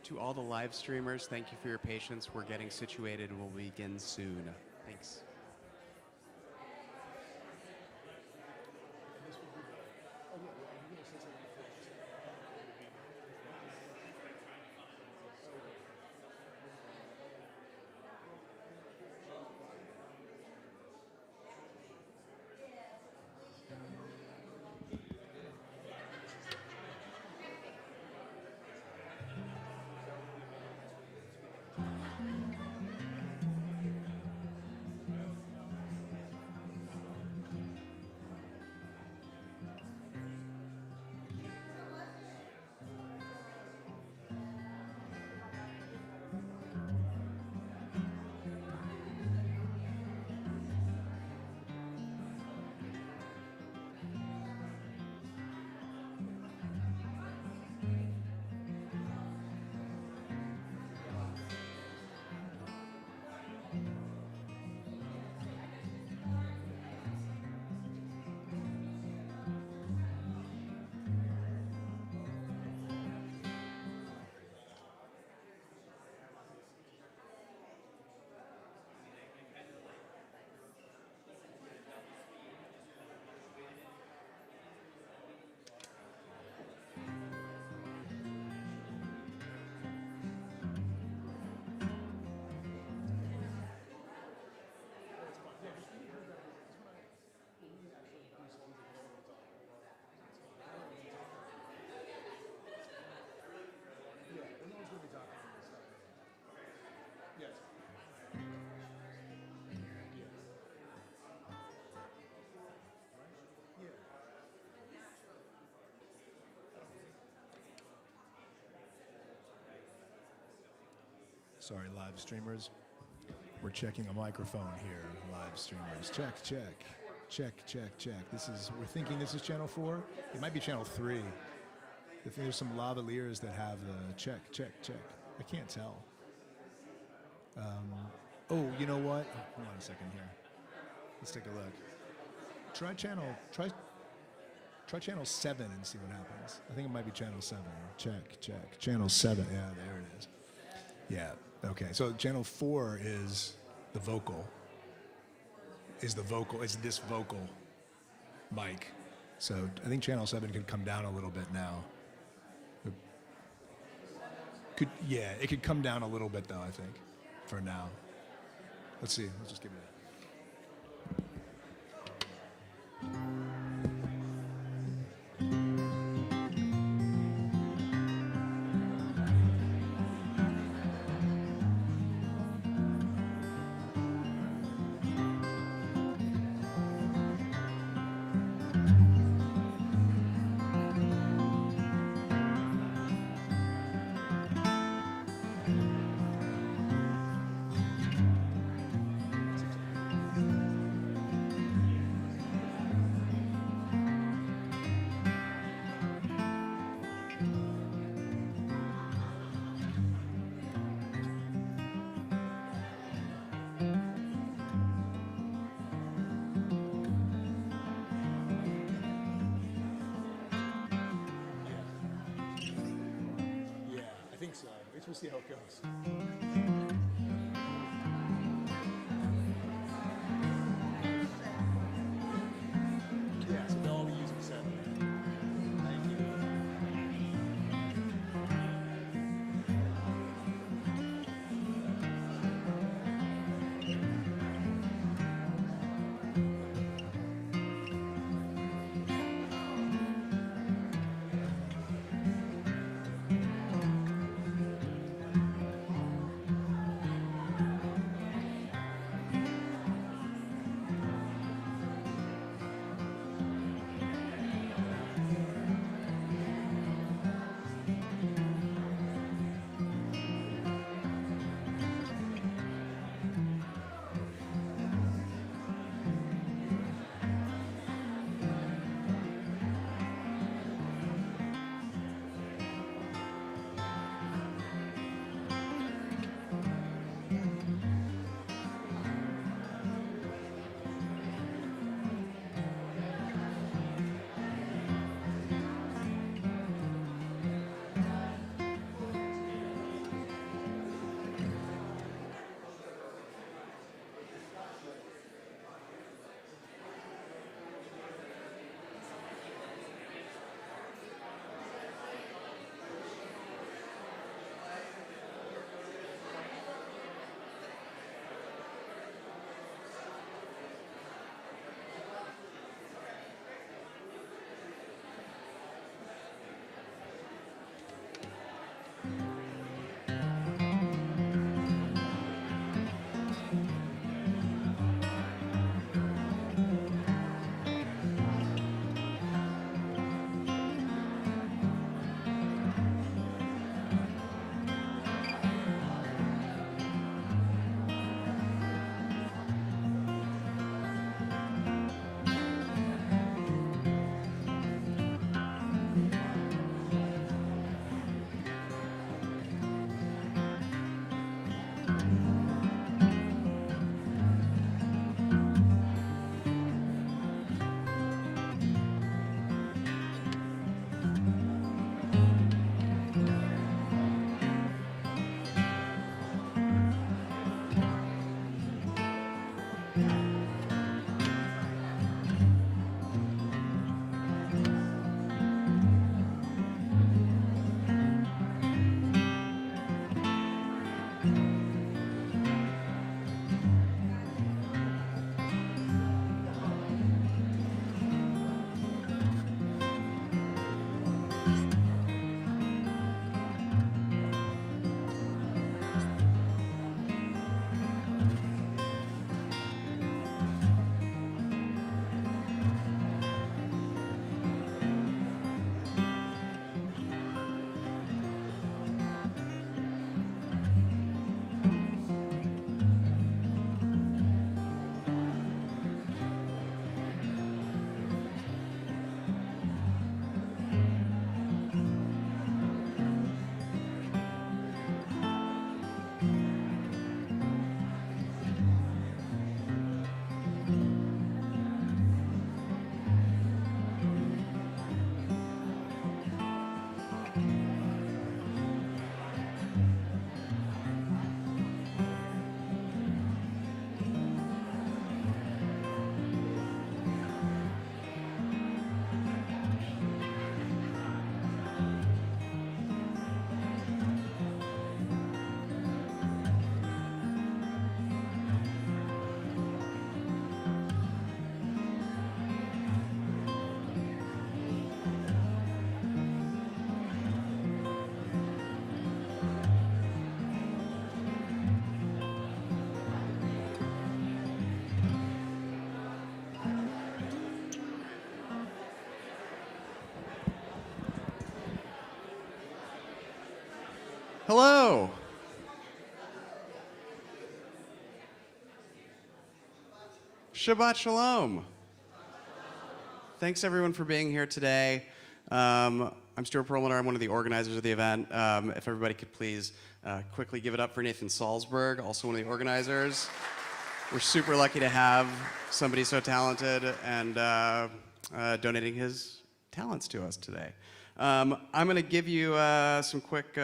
To all the live streamers, thank you for your patience. We're getting situated. We'll begin soon. Thanks. Sorry, live streamers. We're checking a microphone here, live streamers. Check, check, check, check, check. We're thinking this is channel 4. It might be channel 3. If there's some lavaliers that have the check, check, check. I can't tell. Oh, you know what? Oh, hold on a second here. Let's take a look. Try channel 7 and see what happens. I think it might be channel 7. Check, check. Channel 7. Yeah, there it is. Yeah. Okay. So channel 4 is the vocal. Is this vocal mic. So I think channel 7 could come down a little bit now. It could come down a little bit though, I think, for now. Let's see. Let's just give it We'll see how it goes. Yeah, so they'll all be using 7. Thank you. Hello. Shabbat Shalom. Thanks everyone for being here today. I'm Stuart Perlmutter. I'm one of the organizers of the event. If everybody could please quickly give it up for Nathan Salzberg, also one of the organizers. We're super lucky to have somebody so talented and donating his talents to us today. I'm going to give you some quick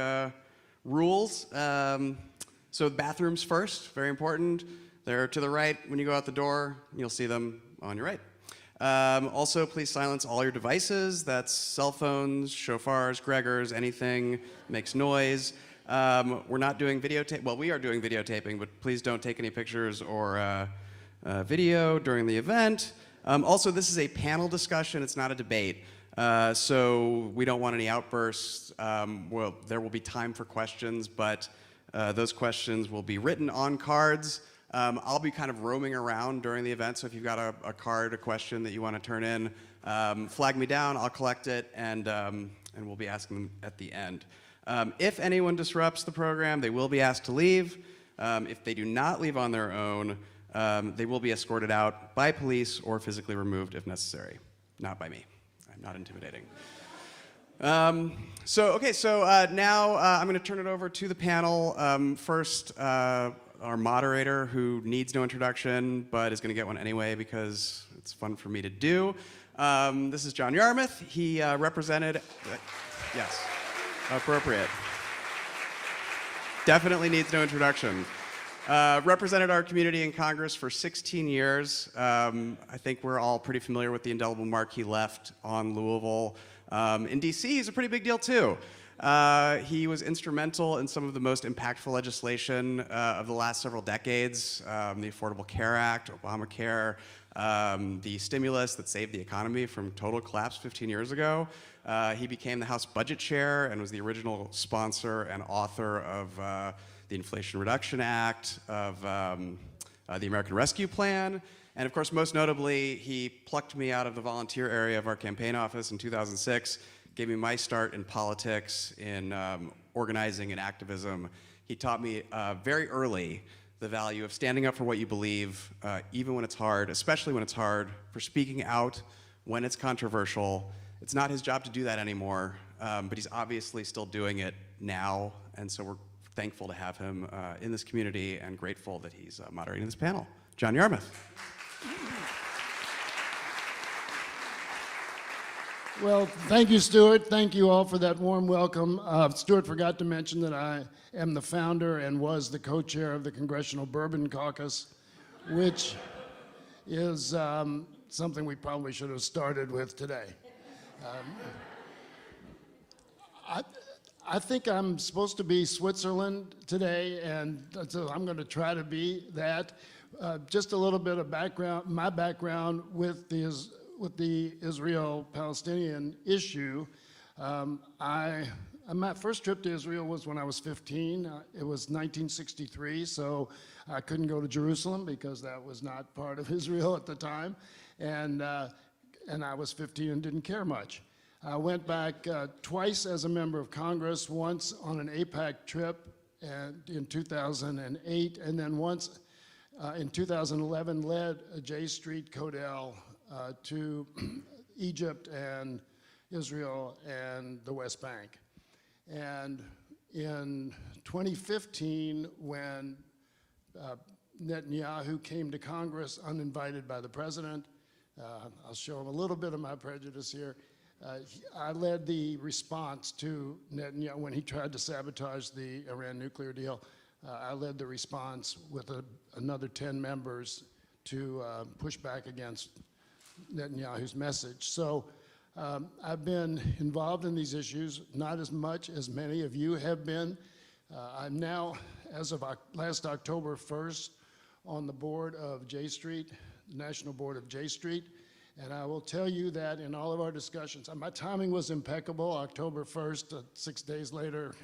rules. So bathrooms first, very important. They're to the right when you go out the door. You'll see them on your right. Also, please silence all your devices. That's cell phones, shofars, Gregors, anything makes noise. We're not doing videotape. Well, we are doing videotaping, but please don't take any pictures or video during the event. Also, this is a panel discussion. It's not a debate. So we don't want any outbursts. Well, there will be time for questions, but those questions will be written on cards. I'll be kind of roaming around during the event, so if you've got a card, a question that you want to turn in, flag me down, I'll collect it, and we'll be asking them at the end. If anyone disrupts the program, they will be asked to leave. If they do not leave on their own, they will be escorted out by police or physically removed if necessary. Not by me. I'm not intimidating. Now I'm going to turn it over to the panel. First, our moderator, who needs no introduction, but is going to get one anyway because it's fun for me to do. This is John Yarmouth. He represented, yes, appropriate. Definitely needs no introduction. Represented our community in Congress for 16 years. I think we're all pretty familiar with the indelible mark he left on Louisville. In DC, he's a pretty big deal too. He was instrumental in some of the most impactful legislation of the last several decades, the Affordable Care Act, Obamacare, the stimulus that saved the economy from total collapse 15 years ago. He became the House Budget Chair and was the original sponsor and author of the Inflation Reduction Act, of the American Rescue Plan, and of course, most notably, he plucked me out of the volunteer area of our campaign office in 2006, gave me my start in politics, in organizing and activism. He taught me very early the value of standing up for what you believe, even when it's hard, especially when it's hard, for speaking out when it's controversial. It's not his job to do that anymore, but he's obviously still doing it now, and so we're thankful to have him in this community and grateful that he's moderating this panel. John Yarmouth. Well, thank you, Stuart. Thank you all for that warm welcome. Stuart forgot to mention that I am the founder and was the co-chair of the Congressional Bourbon Caucus, which is something we probably should have started with today. I think I'm supposed to be Switzerland today, and so I'm going to try to be that. Just a little bit of background, my background with the Israel-Palestinian issue. My first trip to Israel was when I was 15. It was 1963, so I couldn't go to Jerusalem because that was not part of Israel at the time. And I was 15 and didn't care much. I went back twice as a member of Congress, once on an AIPAC trip in 2008, and then once in 2011 led a J Street Codel to Egypt and Israel and the West Bank. And in 2015, when Netanyahu came to Congress uninvited by the president, I'll show him a little bit of my prejudice here. I led the response to Netanyahu when he tried to sabotage the Iran nuclear deal. I led the response with another 10 members to push back against Netanyahu's message. So I've been involved in these issues, not as much as many of you have been. I'm now, as of last October 1st, on the board of J Street, the National Board of J Street. And I will tell you that in all of our discussions, my timing was impeccable. October 1st, 6 days later,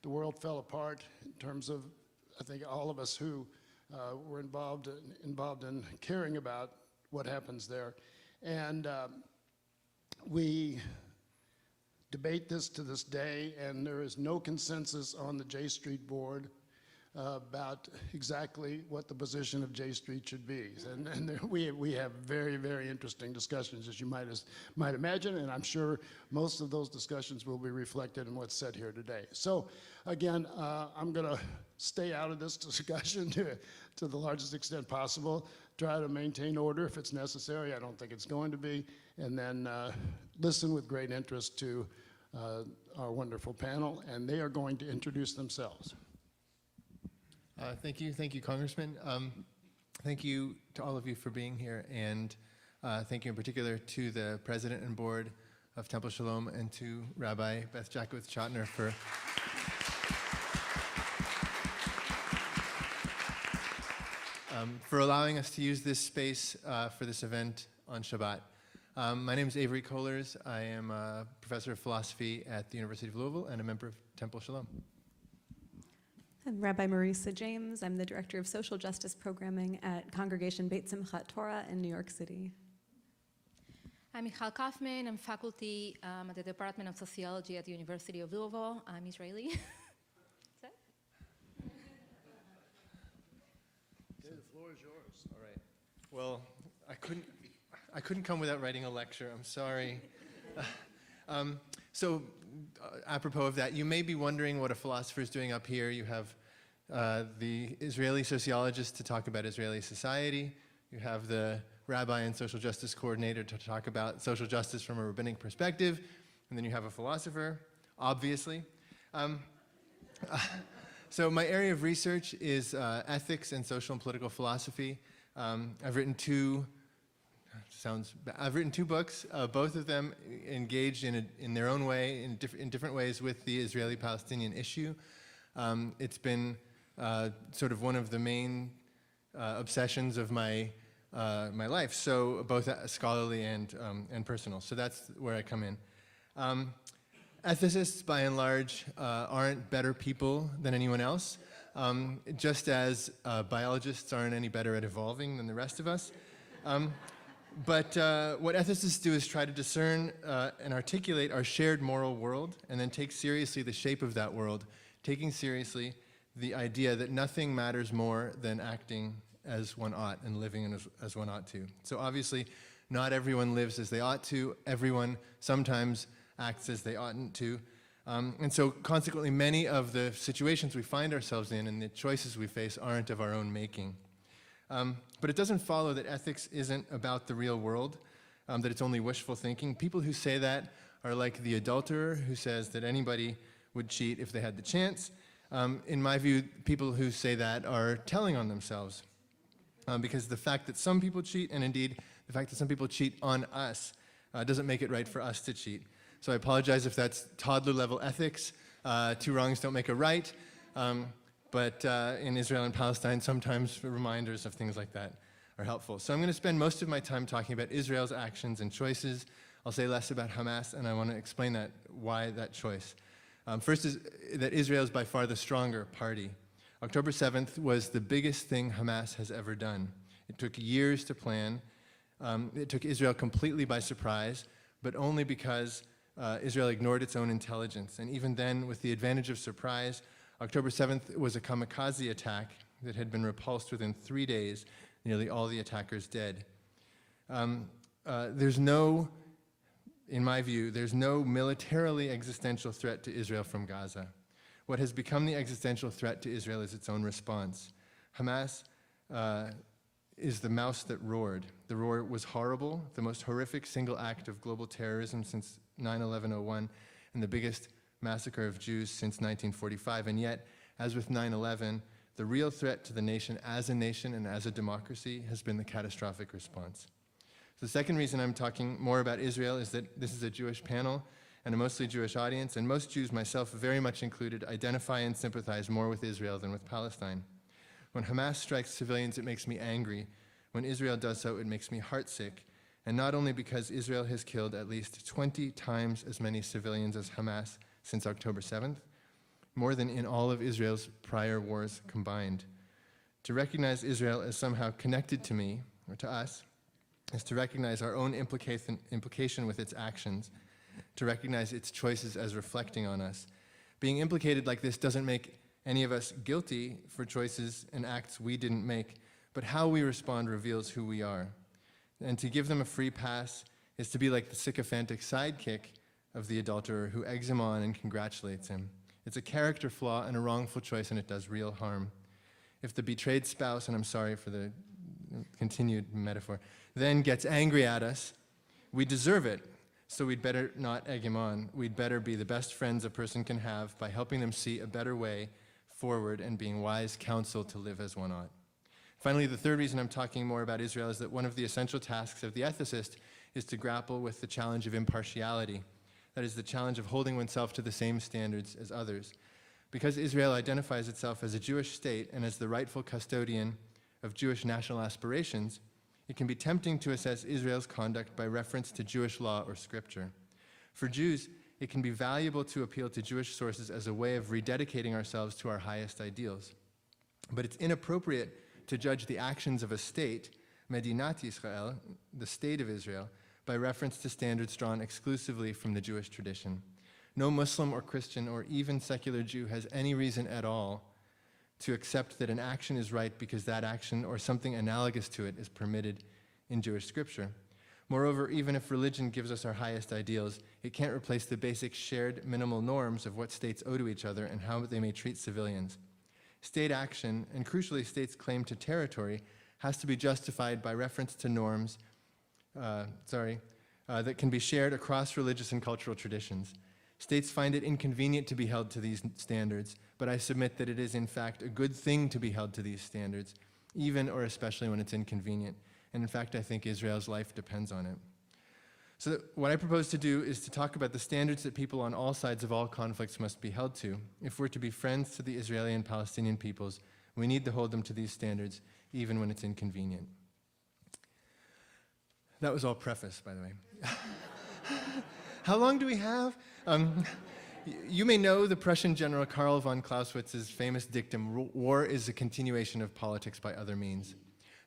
the world fell apart in terms of, I think, all of us who were involved in caring about what happens there. And we debate this to this day, and there is no consensus on the J Street board about exactly what the position of J Street should be. And we have very, very interesting discussions, as you might imagine, and I'm sure most of those discussions will be reflected in what's said here today. So again, I'm going to stay out of this discussion to the largest extent possible, try to maintain order if it's necessary. I don't think it's going to be, and then listen with great interest to our wonderful panel, and they are going to introduce themselves. Thank you, Congressman. Thank you to all of you for being here, and thank you in particular to the President and Board of Temple Shalom and to Rabbi Beth Jackowitz-Chotner for allowing us to use this space for this event on Shabbat. My name is Avery Kohlers. I am a professor of philosophy at the University of Louisville and a member of Temple Shalom. I'm Rabbi Marisa James. I'm the Director of Social Justice Programming at Congregation Beit Simchat Torah in New York City. I'm Michal Kaufman. I'm faculty at the Department of Sociology at the University of Louisville. I'm Israeli. The floor is yours. All right. Well, I couldn't come without writing a lecture. I'm sorry. Apropos of that, you may be wondering what a philosopher is doing up here. You have the Israeli sociologist to talk about Israeli society. You have the rabbi and social justice coordinator to talk about social justice from a rabbinic perspective. And then you have a philosopher, obviously. So my area of research is ethics and social and political philosophy. I've written two books, both of them engaged in their own way, in different ways with the Israeli-Palestinian issue. It's been sort of one of the main obsessions of my life, so both scholarly and personal. So that's where I come in. Ethicists, by and large, aren't better people than anyone else, just as biologists aren't any better at evolving than the rest of us. But what ethicists do is try to discern and articulate our shared moral world and then take seriously the shape of that world, taking seriously the idea that nothing matters more than acting as one ought and living as one ought to. So obviously, not everyone lives as they ought to. Everyone sometimes acts as they oughtn't to. And so consequently, many of the situations we find ourselves in and the choices we face aren't of our own making. But it doesn't follow that ethics isn't about the real world, that it's only wishful thinking. People who say that are like the adulterer who says that anybody would cheat if they had the chance. In my view, people who say that are telling on themselves. Because the fact that some people cheat, and indeed the fact that some people cheat on us, doesn't make it right for us to cheat. So I apologize if that's toddler-level ethics. Two wrongs don't make a right. But in Israel and Palestine, sometimes reminders of things like that are helpful. So I'm going to spend most of my time talking about Israel's actions and choices. I'll say less about Hamas, and I want to explain why that choice. First is that Israel is by far the stronger party. October 7th was the biggest thing Hamas has ever done. It took years to plan. It took Israel completely by surprise, but only because Israel ignored its own intelligence. And even then, with the advantage of surprise, October 7th was a kamikaze attack that had been repulsed within 3 days, nearly all the attackers dead. In my view, there's no militarily existential threat to Israel from Gaza. What has become the existential threat to Israel is its own response. Hamas is the mouse that roared. The roar was horrible, the most horrific single act of global terrorism since 9/11/01, and the biggest massacre of Jews since 1945. And yet, as with 9/11, the real threat to the nation and as a democracy has been the catastrophic response. So the second reason I'm talking more about Israel is that this is a Jewish panel and a mostly Jewish audience, and most Jews, myself very much included, identify and sympathize more with Israel than with Palestine. When Hamas strikes civilians, it makes me angry. When Israel does so, it makes me heartsick. And not only because Israel has killed at least 20 times as many civilians as Hamas since October 7th, more than in all of Israel's prior wars combined. To recognize Israel as somehow connected to me, or to us, is to recognize our own implication with its actions. to recognize its choices as reflecting on us. Being implicated like this doesn't make any of us guilty for choices and acts we didn't make, but how we respond reveals who we are. And to give them a free pass is to be like the sycophantic sidekick of the adulterer who eggs him on and congratulates him. It's a character flaw and a wrongful choice, and it does real harm. If the betrayed spouse, and I'm sorry for the continued metaphor, then gets angry at us, we deserve it, so we'd better not egg him on. We'd better be the best friends a person can have by helping them see a better way forward and being wise counsel to live as one ought. Finally, the third reason I'm talking more about Israel is that one of the essential tasks of the ethicist is to grapple with the challenge of impartiality. That is the challenge of holding oneself to the same standards as others. Because Israel identifies itself as a Jewish state and as the rightful custodian of Jewish national aspirations, it can be tempting to assess Israel's conduct by reference to Jewish law or scripture. For Jews, it can be valuable to appeal to Jewish sources as a way of rededicating ourselves to our highest ideals. But it's inappropriate to judge the actions of a state, Medinat Yisrael, the state of Israel, by reference to standards drawn exclusively from the Jewish tradition. No Muslim or Christian or even secular Jew has any reason at all to accept that an action is right because that action or something analogous to it is permitted in Jewish scripture. Moreover, even if religion gives us our highest ideals, it can't replace the basic shared minimal norms of what states owe to each other and how they may treat civilians. State action, and crucially states' claim to territory, has to be justified by reference to norms that can be shared across religious and cultural traditions. States find it inconvenient to be held to these standards, but I submit that it is in fact a good thing to be held to these standards, even or especially when it's inconvenient. And in fact, I think Israel's life depends on it. So what I propose to do is to talk about the standards that people on all sides of all conflicts must be held to. If we're to be friends to the Israeli and Palestinian peoples, we need to hold them to these standards, even when it's inconvenient. That was all preface, by the way. How long do we have? You may know the Prussian general Karl von Clausewitz's famous dictum, war is a continuation of politics by other means.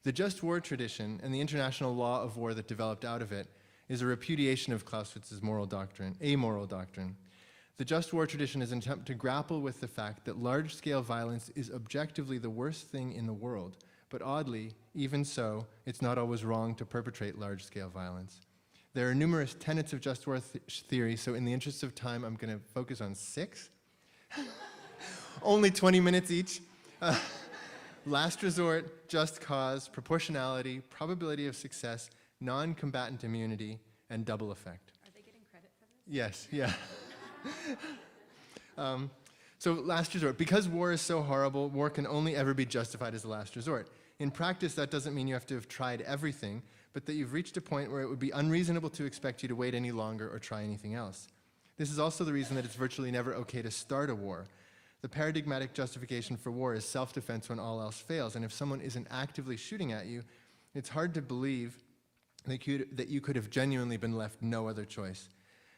The just war tradition and the international law of war that developed out of it is a repudiation of Clausewitz's moral doctrine, amoral doctrine. The just war tradition is an attempt to grapple with the fact that large-scale violence is objectively the worst thing in the world, but oddly, even so, it's not always wrong to perpetrate large-scale violence. There are numerous tenets of just war theory, so in the interest of time, I'm going to focus on 6. Only 20 minutes each. Last resort, just cause, proportionality, probability of success, non-combatant immunity, and double effect. Are they getting credit for this? Yes, yeah. So last resort. Because war is so horrible, war can only ever be justified as a last resort. In practice, that doesn't mean you have to have tried everything, but that you've reached a point where it would be unreasonable to expect you to wait any longer or try anything else. This is also the reason that it's virtually never okay to start a war. The paradigmatic justification for war is self-defense when all else fails, and if someone isn't actively shooting at you, it's hard to believe that you could have genuinely been left no other choice.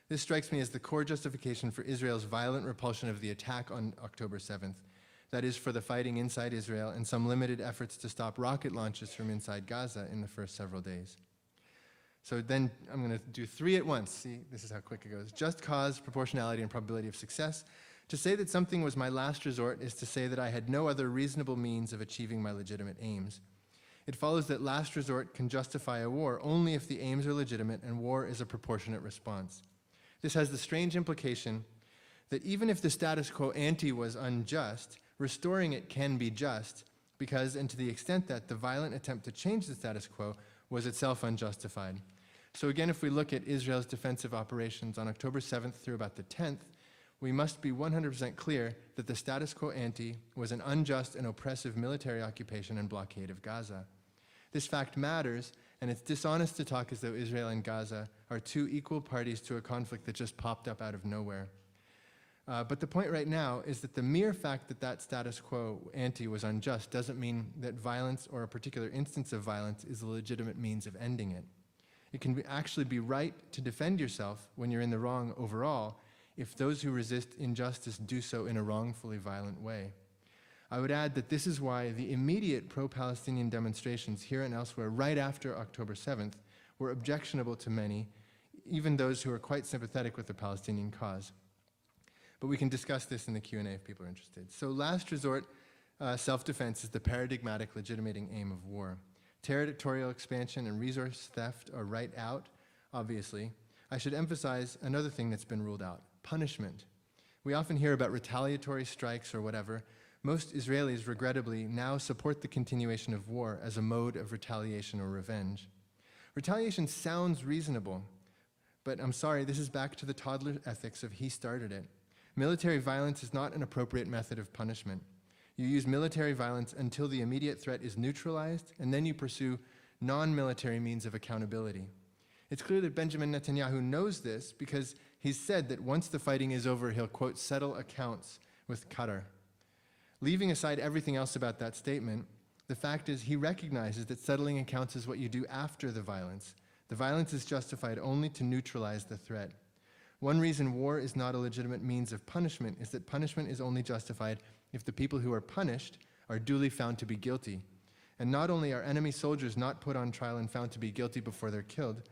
This strikes me as the core justification for Israel's violent repulsion of the attack on October 7th. That is, for the fighting inside Israel and some limited efforts to stop rocket launches from inside Gaza in the first several days. So then I'm going to do 3 at once. See, this is how quick it goes. Just cause, proportionality, and probability of success. To say that something was my last resort is to say that I had no other reasonable means of achieving my legitimate aims. It follows that last resort can justify a war only if the aims are legitimate and war is a proportionate response. This has the strange implication that even if the status quo ante was unjust, restoring it can be just because, and to the extent that the violent attempt to change the status quo was itself unjustified. So again, if we look at Israel's defensive operations on October 7th through about the 10th, we must be 100% clear that the status quo ante was an unjust and oppressive military occupation and blockade of Gaza. This fact matters, and it's dishonest to talk as though Israel and Gaza are 2 equal parties to a conflict that just popped up out of nowhere. But the point right now is that the mere fact that that status quo ante was unjust doesn't mean that violence or a particular instance of violence is a legitimate means of ending it. It can actually be right to defend yourself when you're in the wrong overall if those who resist injustice do so in a wrongfully violent way. I would add that this is why the immediate pro-Palestinian demonstrations here and elsewhere right after October 7th were objectionable to many, even those who are quite sympathetic with the Palestinian cause. But we can discuss this in the Q&A if people are interested. So last resort, self-defense is the paradigmatic legitimating aim of war. Territorial expansion and resource theft are right out, obviously. I should emphasize another thing that's been ruled out: punishment. We often hear about retaliatory strikes or whatever. Most Israelis, regrettably, now support the continuation of war as a mode of retaliation or revenge. Retaliation sounds reasonable, but I'm sorry, this is back to the toddler ethics of he started it. Military violence is not an appropriate method of punishment. You use military violence until the immediate threat is neutralized, and then you pursue non-military means of accountability. It's clear that Benjamin Netanyahu knows this because he's said that once the fighting is over, he'll, quote, settle accounts with Qatar. Leaving aside everything else about that statement, the fact is he recognizes that settling accounts is what you do after the violence. The violence is justified only to neutralize the threat. One reason war is not a legitimate means of punishment is that punishment is only justified if the people who are punished are duly found to be guilty. And not only are enemy soldiers not put on trial and found to be guilty before they're killed,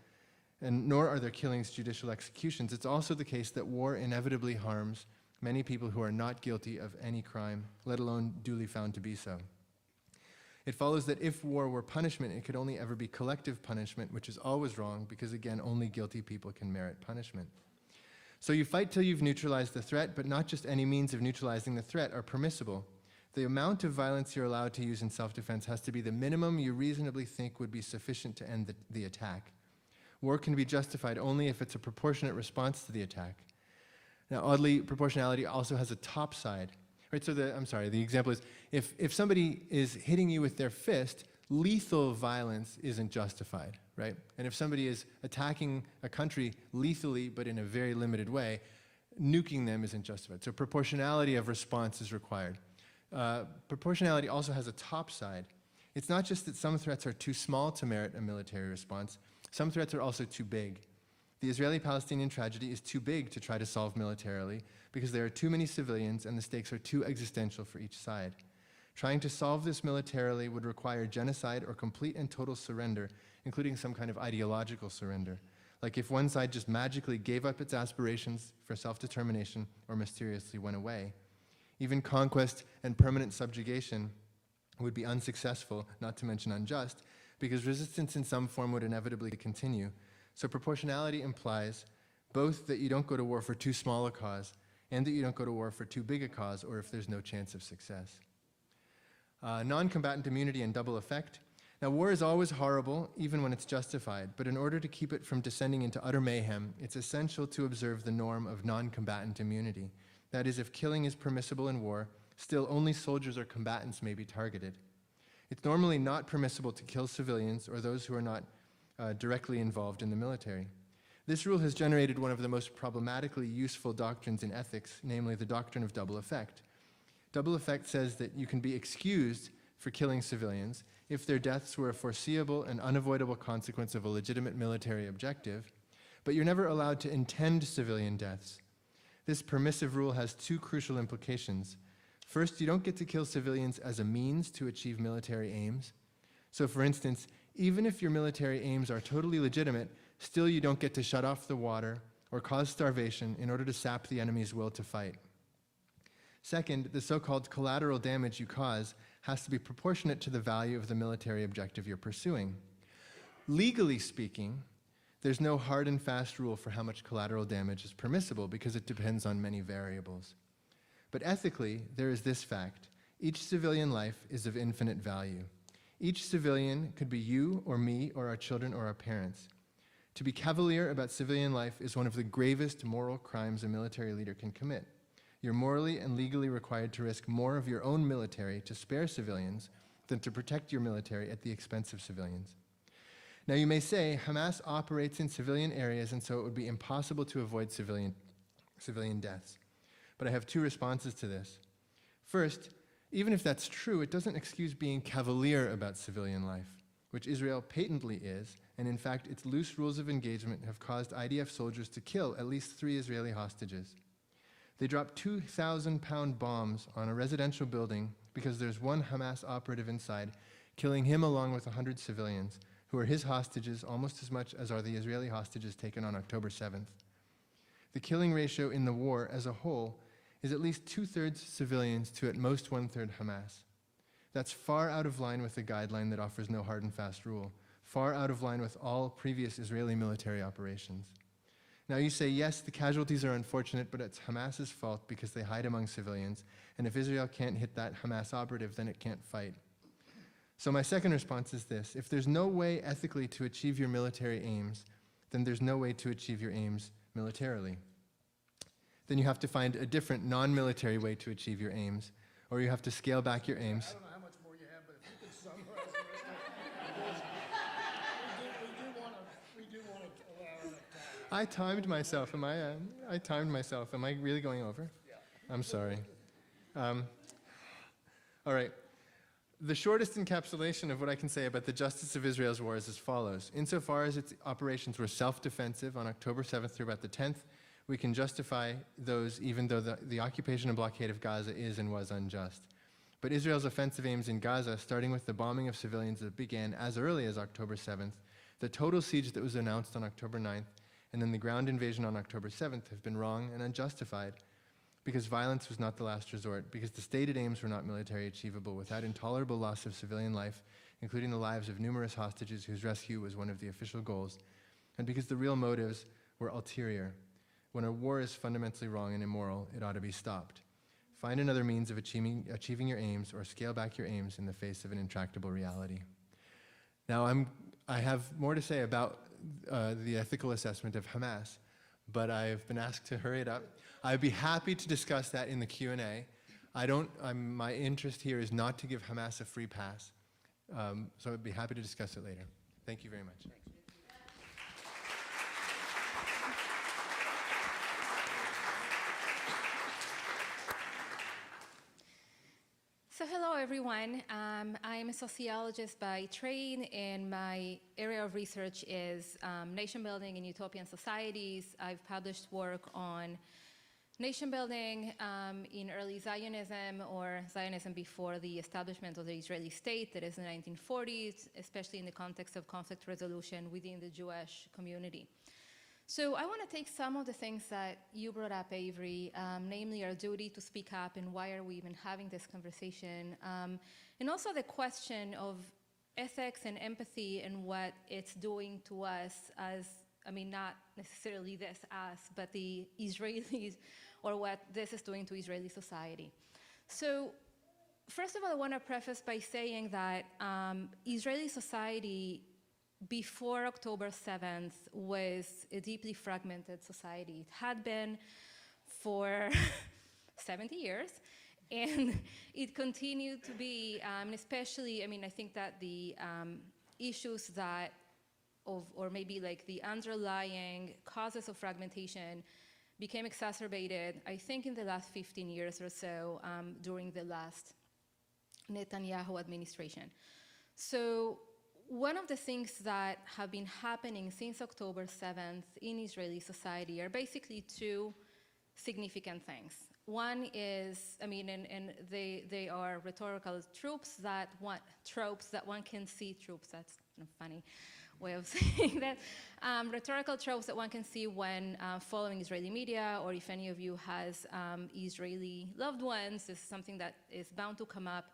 and nor are their killings judicial executions, it's also the case that war inevitably harms many people who are not guilty of any crime, let alone duly found to be so. It follows that if war were punishment, it could only ever be collective punishment, which is always wrong because, again, only guilty people can merit punishment. So you fight till you've neutralized the threat, but not just any means of neutralizing the threat are permissible. The amount of violence you're allowed to use in self-defense has to be the minimum you reasonably think would be sufficient to end the attack. War can be justified only if it's a proportionate response to the attack. Now, oddly, proportionality also has a top side. Right, so the example is, if somebody is hitting you with their fist, lethal violence isn't justified, right? And if somebody is attacking a country lethally, but in a very limited way, nuking them isn't justified. So proportionality of response is required. Proportionality also has a top side. It's not just that some threats are too small to merit a military response. Some threats are also too big. The Israeli-Palestinian tragedy is too big to try to solve militarily because there are too many civilians and the stakes are too existential for each side. Trying to solve this militarily would require genocide or complete and total surrender, including some kind of ideological surrender, like if one side just magically gave up its aspirations for self-determination or mysteriously went away. Even conquest and permanent subjugation would be unsuccessful, not to mention unjust, because resistance in some form would inevitably continue. So proportionality implies both that you don't go to war for too small a cause and that you don't go to war for too big a cause or if there's no chance of success. Non-combatant immunity and double effect. Now, war is always horrible, even when it's justified, but in order to keep it from descending into utter mayhem, it's essential to observe the norm of non-combatant immunity. That is, if killing is permissible in war, still only soldiers or combatants may be targeted. It's normally not permissible to kill civilians or those who are not directly involved in the military. This rule has generated one of the most problematically useful doctrines in ethics, namely the doctrine of double effect. Double effect says that you can be excused for killing civilians if their deaths were a foreseeable and unavoidable consequence of a legitimate military objective, but you're never allowed to intend civilian deaths. This permissive rule has two crucial implications. First, you don't get to kill civilians as a means to achieve military aims. So for instance, even if your military aims are totally legitimate, still you don't get to shut off the water or cause starvation in order to sap the enemy's will to fight. Second, the so-called collateral damage you cause has to be proportionate to the value of the military objective you're pursuing. Legally speaking, there's no hard and fast rule for how much collateral damage is permissible because it depends on many variables. But ethically, there is this fact: each civilian life is of infinite value. Each civilian could be you or me or our children or our parents. To be cavalier about civilian life is one of the gravest moral crimes a military leader can commit. You're morally and legally required to risk more of your own military to spare civilians than to protect your military at the expense of civilians. Now you may say, Hamas operates in civilian areas and so it would be impossible to avoid civilian deaths. But I have two responses to this. First, even if that's true, it doesn't excuse being cavalier about civilian life, which Israel patently is, and in fact its loose rules of engagement have caused IDF soldiers to kill at least 3 Israeli hostages. They dropped 2,000-pound bombs on a residential building because there's one Hamas operative inside, killing him along with 100 civilians, who are his hostages almost as much as are the Israeli hostages taken on October 7th. The killing ratio in the war as a whole is at least 2/3 civilians to at most 1/3 Hamas. That's far out of line with the guideline that offers no hard and fast rule, far out of line with all previous Israeli military operations. Now you say, yes, the casualties are unfortunate, but it's Hamas's fault because they hide among civilians, and if Israel can't hit that Hamas operative, then it can't fight. So my second response is this: if there's no way ethically to achieve your military aims, then there's no way to achieve your aims militarily. Then you have to find a different non-military way to achieve your aims, or you have to scale back your aims. I don't know how much more you have, but if you could summarize the rest of it, because we do want to allow enough time. I timed myself. I timed myself. Am I really going over? Yeah. I'm sorry. All right. The shortest encapsulation of what I can say about the justice of Israel's war is as follows. Insofar as its operations were self-defensive on October 7th through about the 10th, we can justify those even though the occupation and blockade of Gaza is and was unjust. But Israel's offensive aims in Gaza, starting with the bombing of civilians that began as early as October 7th, the total siege that was announced on October 9th, and then the ground invasion on October 7th have been wrong and unjustified because violence was not the last resort, because the stated aims were not military achievable without intolerable loss of civilian life, including the lives of numerous hostages whose rescue was one of the official goals, and because the real motives were ulterior. When a war is fundamentally wrong and immoral, it ought to be stopped. Find another means of achieving your aims or scale back your aims in the face of an intractable reality. Now, I have more to say about the ethical assessment of Hamas, but I've been asked to hurry it up. I'd be happy to discuss that in the Q&A. My interest here is not to give Hamas a free pass, so I'd be happy to discuss it later. Thank you very much. So hello, everyone. I'm a sociologist by trade, and my area of research is nation building in utopian societies. I've published work on nation building in early Zionism, or Zionism before the establishment of the Israeli state, that is in the 1940s, especially in the context of conflict resolution within the Jewish community. So I want to take some of the things that you brought up, Avery, namely our duty to speak up and why are we even having this conversation, and also the question of ethics and empathy and what it's doing to us as, not necessarily this us, but the Israelis, or what this is doing to Israeli society. So first of all, I want to preface by saying that Israeli society before October 7th was a deeply fragmented society. It had been for 70 years, and it continued to be, especially, I think that the issues that or maybe like the underlying causes of fragmentation became exacerbated, I think, in the last 15 years or so during the last Netanyahu administration. So one of the things that have been happening since October 7th in Israeli society are basically two significant things. One is, and they are rhetorical tropes that one can see, that's kind of funny way of saying that, rhetorical tropes that one can see when following Israeli media, or if any of you has Israeli loved ones, this is something that is bound to come up.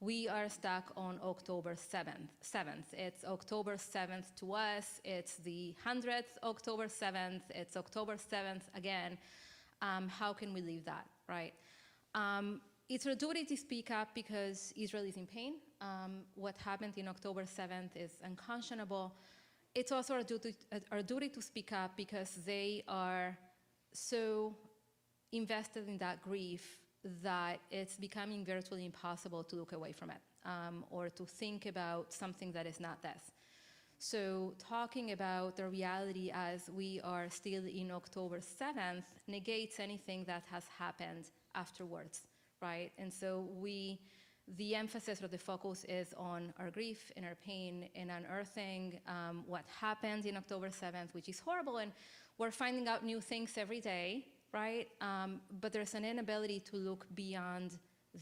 We are stuck on October 7th. It's October 7th to us. It's the 100th October 7th. It's October 7th again. How can we leave that, right? It's our duty to speak up because Israel is in pain. What happened in October 7th is unconscionable. It's also our duty to speak up because they are so invested in that grief that it's becoming virtually impossible to look away from it, or to think about something that is not this. So talking about the reality as we are still in October 7th negates anything that has happened afterwards, right? And so the emphasis or the focus is on our grief and our pain and unearthing what happened in October 7th, which is horrible, and we're finding out new things every day, right? But there's an inability to look beyond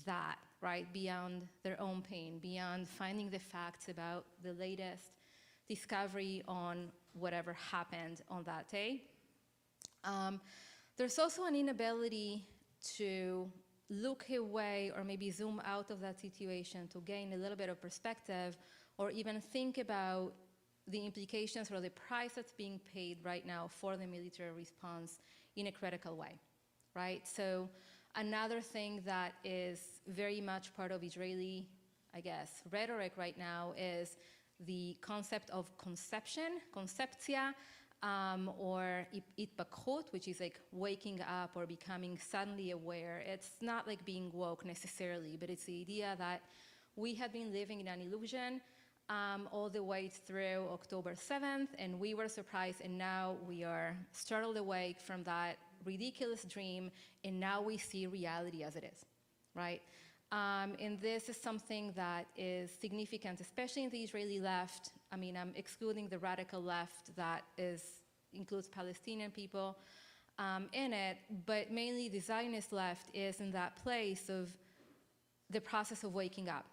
that, right? Beyond their own pain, beyond finding the facts about the latest discovery on whatever happened on that day. There's also an inability to look away or maybe zoom out of that situation to gain a little bit of perspective or even think about the implications or the price that's being paid right now for the military response in a critical way, right? So another thing that is very much part of Israeli, I guess, rhetoric right now is the concept of conception, conceptia, or itpakhut, which is like waking up or becoming suddenly aware. It's not like being woke necessarily, but it's the idea that we had been living in an illusion all the way through October 7th, and we were surprised, and now we are startled awake from that ridiculous dream, and now we see reality as it is, right? And this is something that is significant, especially in the Israeli left. I mean, I'm excluding the radical left that includes Palestinian people in it, but mainly the Zionist left is in that place of the process of waking up.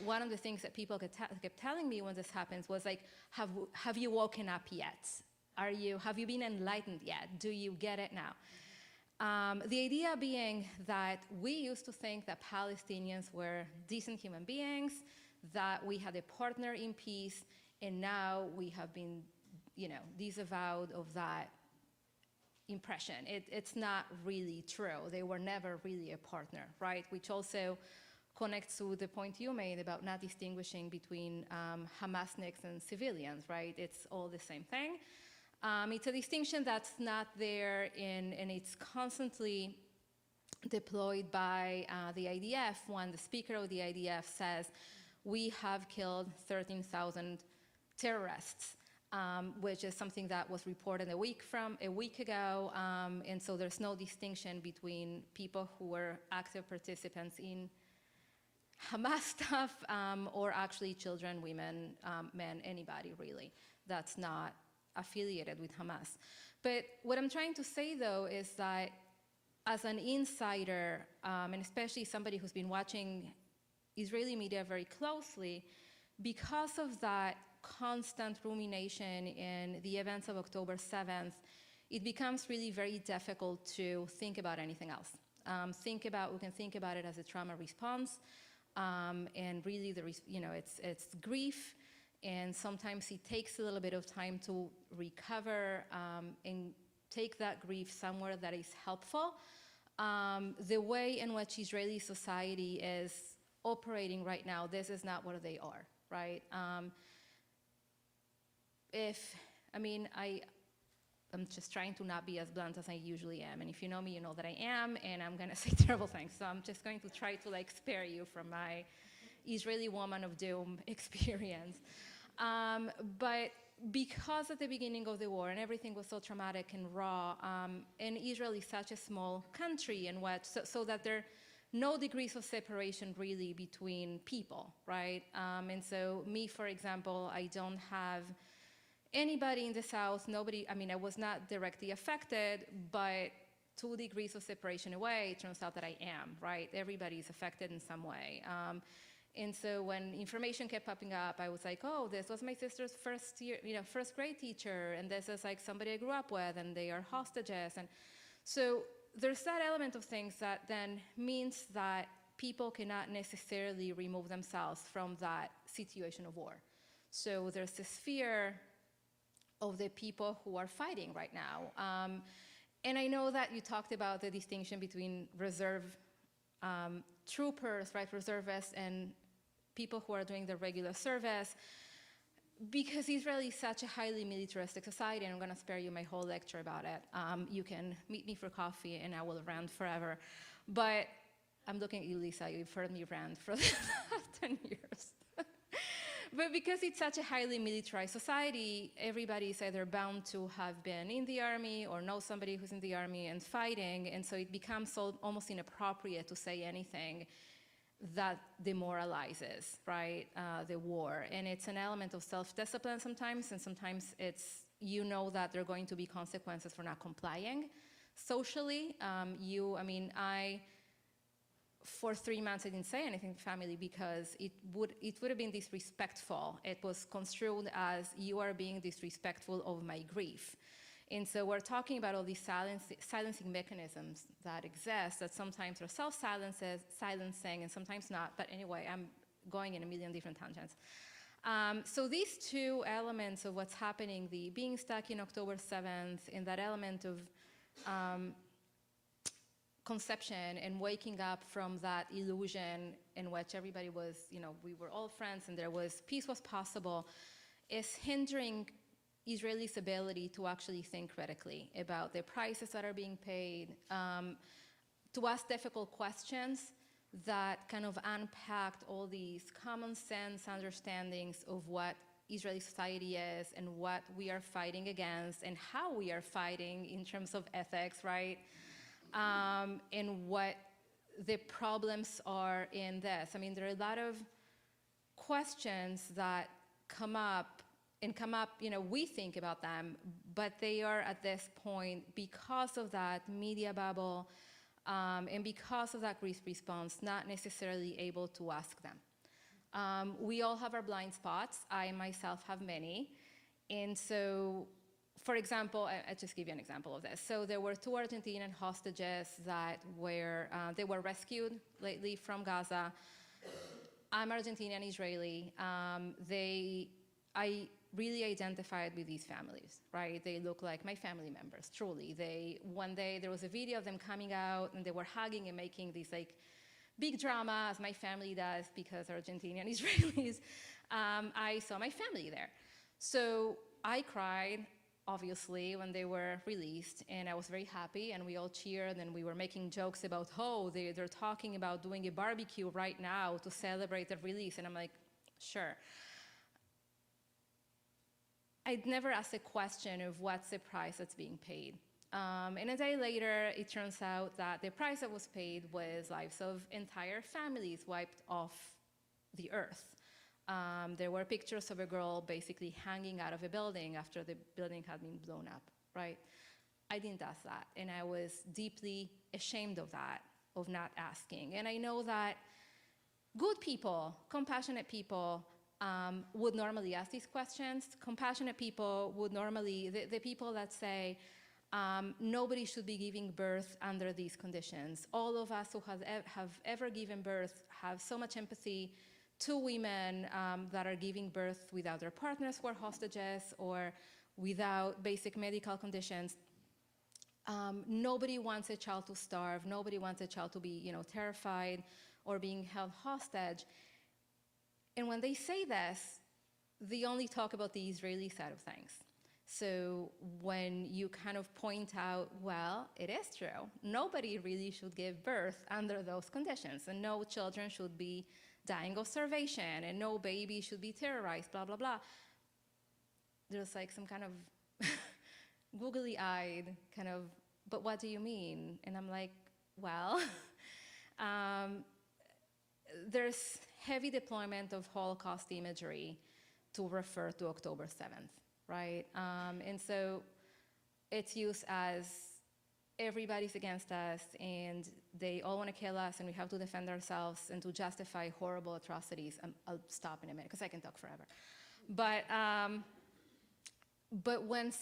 One of the things that people kept telling me when this happens was like, have you woken up yet? Have you been enlightened yet? Do you get it now? The idea being that we used to think that Palestinians were decent human beings, that we had a partner in peace, and now we have been, disavowed of that impression. It's not really true. They were never really a partner, right? Which also connects to the point you made about not distinguishing between Hamasniks and civilians, right? It's all the same thing. It's a distinction that's not there, and it's constantly deployed by the IDF when the speaker of the IDF says, we have killed 13,000 terrorists, which is something that was reported a week ago, and so there's no distinction between people who were active participants in Hamas stuff or actually children, women, men, anybody really that's not affiliated with Hamas. But what I'm trying to say, though, is that as an insider, and especially somebody who's been watching Israeli media very closely, because of that constant rumination in the events of October 7th, it becomes really very difficult to think about anything else. We can think about it as a trauma response, and really, it's grief. And sometimes it takes a little bit of time to recover and take that grief somewhere that is helpful. The way in which Israeli society is operating right now, this is not what they are, right? I'm just trying to not be as blunt as I usually am. And if you know me, you know that I am, and I'm gonna say terrible things. So I'm just going to try to spare you from my Israeli woman of doom experience. But because at the beginning of the war and everything was so traumatic and raw, and Israel is such a small country and so that there are no degrees of separation really between people, right? And so me, for example, I don't have anybody in the South, I was not directly affected, but 2 degrees of separation away, it turns out that I am, right? Everybody is affected in some way. And so when information kept popping up, I was like, oh, this was my sister's first grade teacher, and this is somebody I grew up with, and they are hostages. And so there's that element of things that then means that people cannot necessarily remove themselves from that situation of war. So there's this fear of the people who are fighting right now. And I know that you talked about the distinction between reserve troopers, right, reservists, and people who are doing the regular service, because Israel is such a highly militaristic society, and I'm going to spare you my whole lecture about it. You can meet me for coffee, and I will rant forever. But I'm looking at you, Lisa. You've heard me rant for the last 10 years. But because it's such a highly militarized society, everybody is either bound to have been in the army or know somebody who's in the army and fighting, and so it becomes almost inappropriate to say anything that demoralizes, right, the war. And it's an element of self-discipline sometimes, and sometimes it's, that there are going to be consequences for not complying socially. for 3 months, I didn't say anything to family because it would have been disrespectful. It was construed as you are being disrespectful of my grief. And so we're talking about all these silencing mechanisms that exist that sometimes are self-silencing and sometimes not. But anyway, I'm going in a million different tangents. So these two elements of what's happening, the being stuck in October 7th and that element of conception and waking up from that illusion in which everybody was, we were all friends and peace was possible, is hindering Israelis' ability to actually think critically about the prices that are being paid, to ask difficult questions that kind of unpacked all these common sense understandings of what Israeli society is and what we are fighting against and how we are fighting in terms of ethics, right? And what the problems are in this. I mean, there are a lot of questions that come up, we think about them, but they are at this point, because of that media bubble and because of that grief response, not necessarily able to ask them. We all have our blind spots. I myself have many. And so, for example, I'll just give you an example of this. So there were 2 Argentinian hostages that they were rescued lately from Gaza. I'm Argentinian Israeli. I really identified with these families, right? They look like my family members, truly. One day there was a video of them coming out and they were hugging and making these like big drama, as my family does, because Argentinian Israelis. I saw my family there. So I cried, obviously, when they were released, and I was very happy, and we all cheered, and we were making jokes about, they're talking about doing a barbecue right now to celebrate their release, and I'm like, sure. I'd never asked a question of what's the price that's being paid. And a day later, it turns out that the price that was paid was lives of entire families wiped off the earth. There were pictures of a girl basically hanging out of a building after the building had been blown up, right? I didn't ask that, and I was deeply ashamed of that, of not asking. And I know that good people, compassionate people, would normally ask these questions. Compassionate people would normally, the people that say, nobody should be giving birth under these conditions. All of us who have ever given birth have so much empathy to women that are giving birth without their partners who are hostages or without basic medical conditions. Nobody wants a child to starve. Nobody wants a child to be, terrified or being held hostage. And when they say this, they only talk about the Israeli side of things. So when you kind of point out, well, it is true. Nobody really should give birth under those conditions, and no children should be dying of starvation, and no baby should be terrorized, blah, blah, blah. There's like some kind of googly-eyed kind of, but what do you mean? And I'm like, well, there's heavy deployment of Holocaust imagery to refer to October 7th, right? And so it's used as everybody's against us and they all want to kill us and we have to defend ourselves and to justify horrible atrocities. I'll stop in a minute because I can talk forever. But when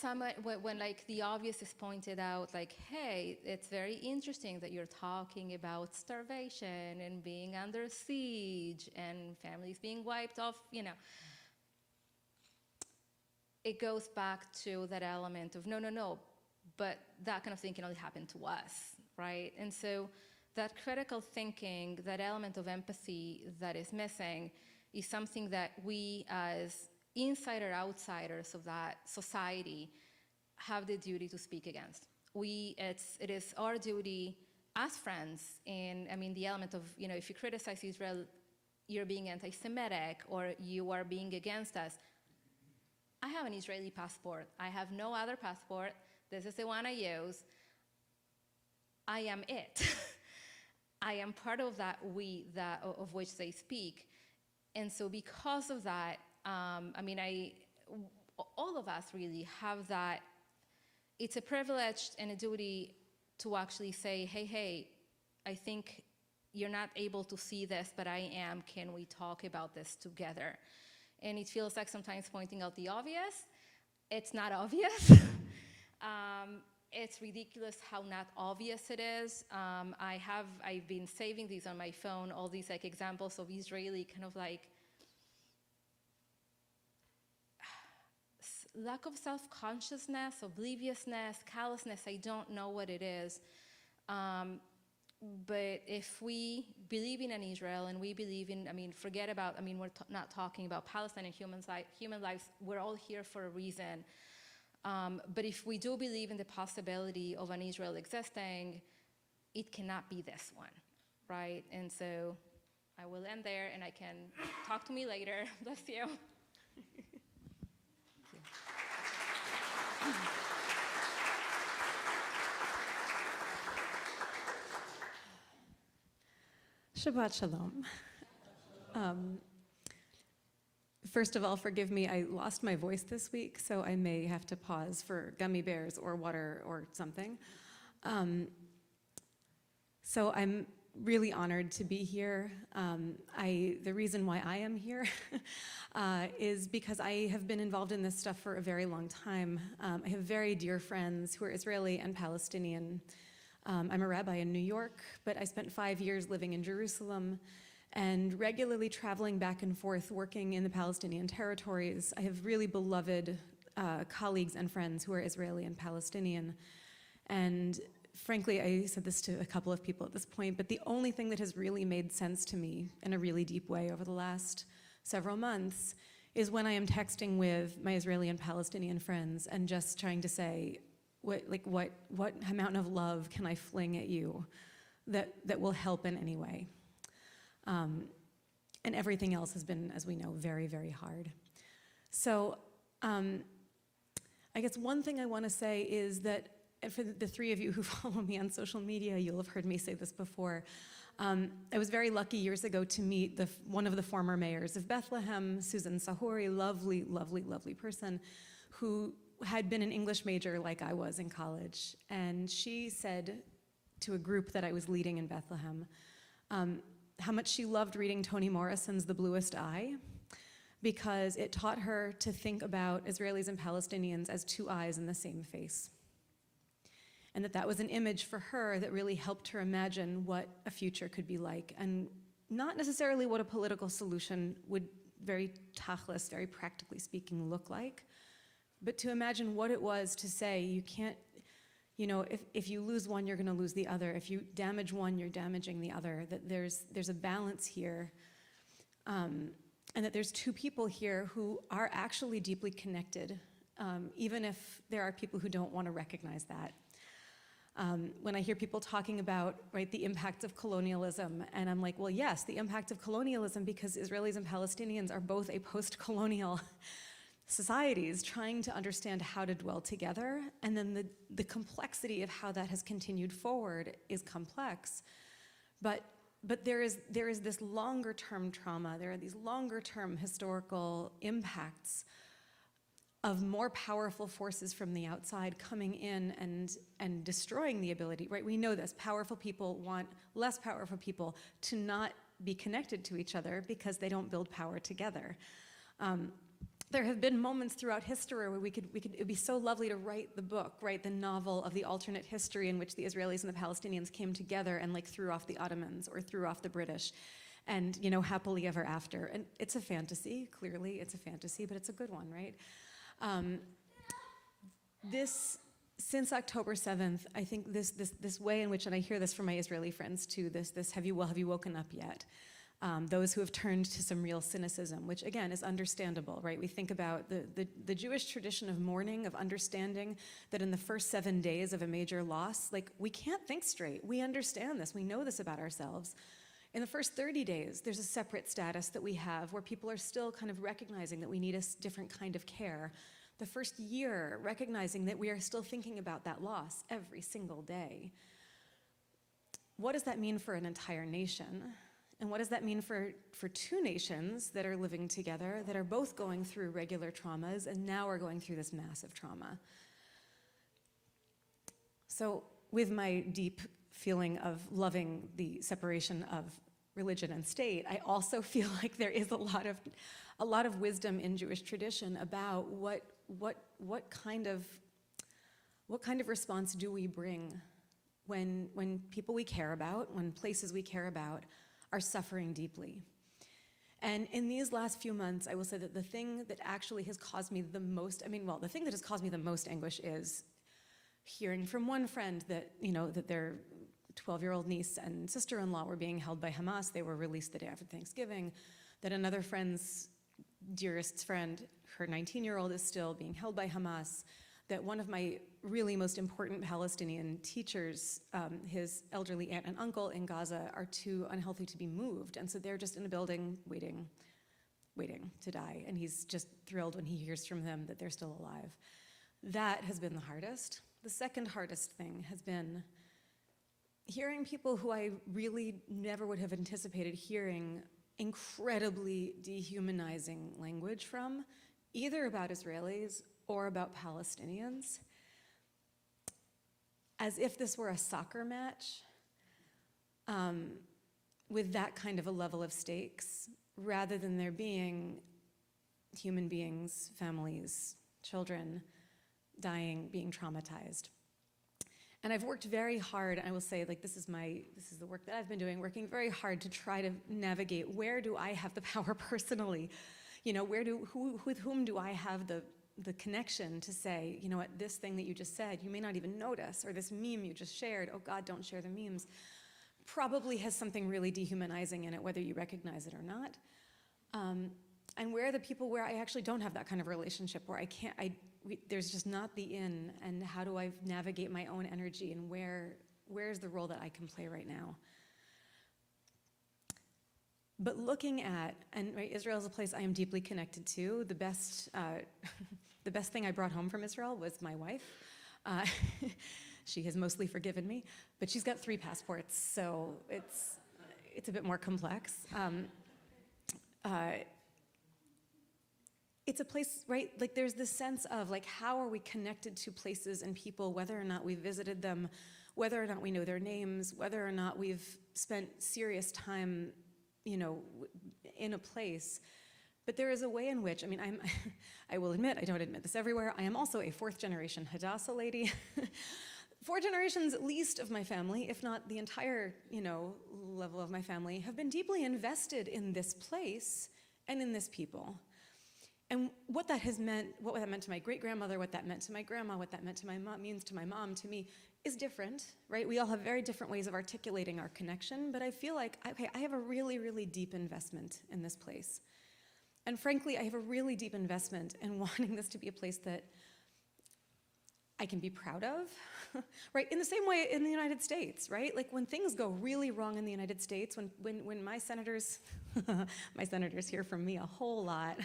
like the obvious is pointed out, like, hey, it's very interesting that you're talking about starvation and being under siege and families being wiped off, it goes back to that element of no, but that kind of thing can only happen to us, right? And so that critical thinking, that element of empathy that is missing is something that we as insider outsiders of that society have the duty to speak against. It is our duty as friends, and I mean the element of, if you criticize Israel, you're being anti-Semitic or you are being against us. I have an Israeli passport. I have no other passport. This is the one I use. I am it. I am part of that of which they speak. And so because of that, all of us really have that. It's a privilege and a duty to actually say, hey, I think you're not able to see this, but I am. Can we talk about this together? And it feels like sometimes pointing out the obvious. It's not obvious. It's ridiculous how not obvious it is. I've been saving these on my phone, all these like examples of Israeli kind of like lack of self-consciousness, obliviousness, callousness. I don't know what it is. But if we believe in an Israel and we believe in, forget about, we're not talking about Palestine and human lives. We're all here for a reason. But if we do believe in the possibility of an Israel existing, it cannot be this one, right? And so I will end there, and I can talk to me later. Bless you. Shabbat Shalom. First of all, forgive me, I lost my voice this week, so I may have to pause for gummy bears or water or something. So I'm really honored to be here. The reason why I am here is because I have been involved in this stuff for a very long time. I have very dear friends who are Israeli and Palestinian. I'm a rabbi in New York, but I spent 5 years living in Jerusalem and regularly traveling back and forth working in the Palestinian territories. I have really beloved colleagues and friends who are Israeli and Palestinian. And frankly, I said this to a couple of people at this point, but the only thing that has really made sense to me in a really deep way over the last several months is when I am texting with my Israeli and Palestinian friends and just trying to say, what amount of love can I fling at you that will help in any way? And everything else has been, as we know, very, very hard. So I guess one thing I want to say is that, and for the three of you who follow me on social media, you'll have heard me say this before. I was very lucky years ago to meet one of the former mayors of Bethlehem, Susan Sahori, lovely, lovely, lovely person, who had been an English major like I was in college. And she said to a group that I was leading in Bethlehem, how much she loved reading Toni Morrison's The Bluest Eye, because it taught her to think about Israelis and Palestinians as two eyes in the same face. And that was an image for her that really helped her imagine what a future could be like, and not necessarily what a political solution would very tachlis, very practically speaking, look like, but to imagine what it was to say, you can't, if you lose one, you're going to lose the other. If you damage one, you're damaging the other. That there's a balance here, and that there's two people here who are actually deeply connected, even if there are people who don't want to recognize that. When I hear people talking about, right, the impacts of colonialism, and I'm like, well, yes, the impact of colonialism, because Israelis and Palestinians are both a post-colonial societies trying to understand how to dwell together, and then the complexity of how that has continued forward is complex. But there is this longer-term trauma, there are these longer-term historical impacts of more powerful forces from the outside coming in and destroying the ability, right? We know this, powerful people want less powerful people to not be connected to each other because they don't build power together. There have been moments throughout history where it'd be so lovely to write the book, write the novel of the alternate history in which the Israelis and the Palestinians came together and threw off the Ottomans or threw off the British and, happily ever after. And it's a fantasy, clearly it's a fantasy, but it's a good one, right? Since October 7th, I think this way in which, and I hear this from my Israeli friends too, this have you woken up yet? Those who have turned to some real cynicism, which again is understandable, right? We think about the Jewish tradition of mourning, of understanding that in the first 7 days of a major loss, we can't think straight. We understand this, we know this about ourselves. In the first 30 days, there's a separate status that we have where people are still kind of recognizing that we need a different kind of care. The first year, recognizing that we are still thinking about that loss every single day. What does that mean for an entire nation? And what does that mean for two nations that are living together, that are both going through regular traumas and now are going through this massive trauma? So with my deep feeling of loving the separation of religion and state, I also feel like there is a lot of wisdom in Jewish tradition about what kind of response do we bring when people we care about, when places we care about are suffering deeply. And in these last few months, I will say that the thing that actually has caused me the most, the thing that has caused me the most anguish is hearing from one friend that, that their 12-year-old niece and sister-in-law were being held by Hamas. They were released the day after Thanksgiving. That another friend's dearest friend, her 19-year-old, is still being held by Hamas. That one of my really most important Palestinian teachers, his elderly aunt and uncle in Gaza, are too unhealthy to be moved. And so they're just in a building waiting to die. And he's just thrilled when he hears from them that they're still alive. That has been the hardest. The second hardest thing has been hearing people who I really never would have anticipated hearing incredibly dehumanizing language from, either about Israelis or about Palestinians, as if this were a soccer match with that kind of a level of stakes, rather than there being human beings, families, children dying, being traumatized. And I've worked very hard, I will say, like, this is the work that I've been doing, working very hard to try to navigate, where do I have the power personally? With whom do I have the connection to say, you know what, this thing that you just said, you may not even notice, or this meme you just shared, oh God, don't share the memes, probably has something really dehumanizing in it, whether you recognize it or not. And where are the people where I actually don't have that kind of relationship, where there's just not the in, and how do I navigate my own energy, and where's the role that I can play right now? But looking at, Israel is a place I am deeply connected to. The best thing I brought home from Israel was my wife. She has mostly forgiven me, but she's got 3 passports, so it's a bit more complex. It's a place, right, like there's this sense of, like, how are we connected to places and people, whether or not we've visited them, whether or not we know their names, whether or not we've spent serious time, in a place. But there is a way in which, I will admit, I don't admit this everywhere, I am also a 4th-generation Hadassah lady. 4 generations at least of my family, if not the entire, level of my family, have been deeply invested in this place and in this people. And what that meant to my great-grandmother, what that meant to my grandma, what that meant to my mom, means to my mom, to me, is different, right? We all have very different ways of articulating our connection, but I feel like, I have a really, really deep investment in this place. And frankly, I have a really deep investment in wanting this to be a place that I can be proud of, right? In the same way in the United States, right? Like, when things go really wrong in the United States, when my senators, my senators hear from me a whole lot,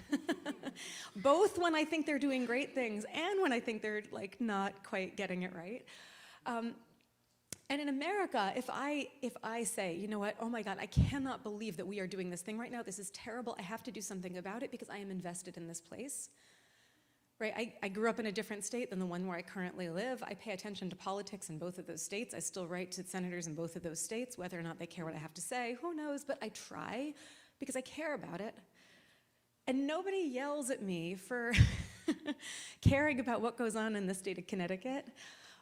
both when I think they're doing great things and when I think they're, like, not quite getting it right. And in America, if I say, you know what, oh my God, I cannot believe that we are doing this thing right now, this is terrible, I have to do something about it because I am invested in this place. Right, I grew up in a different state than the one where I currently live. I pay attention to politics in both of those states. I still write to senators in both of those states. Whether or not they care what I have to say, who knows, but I try because I care about it. And nobody yells at me for caring about what goes on in the state of Connecticut,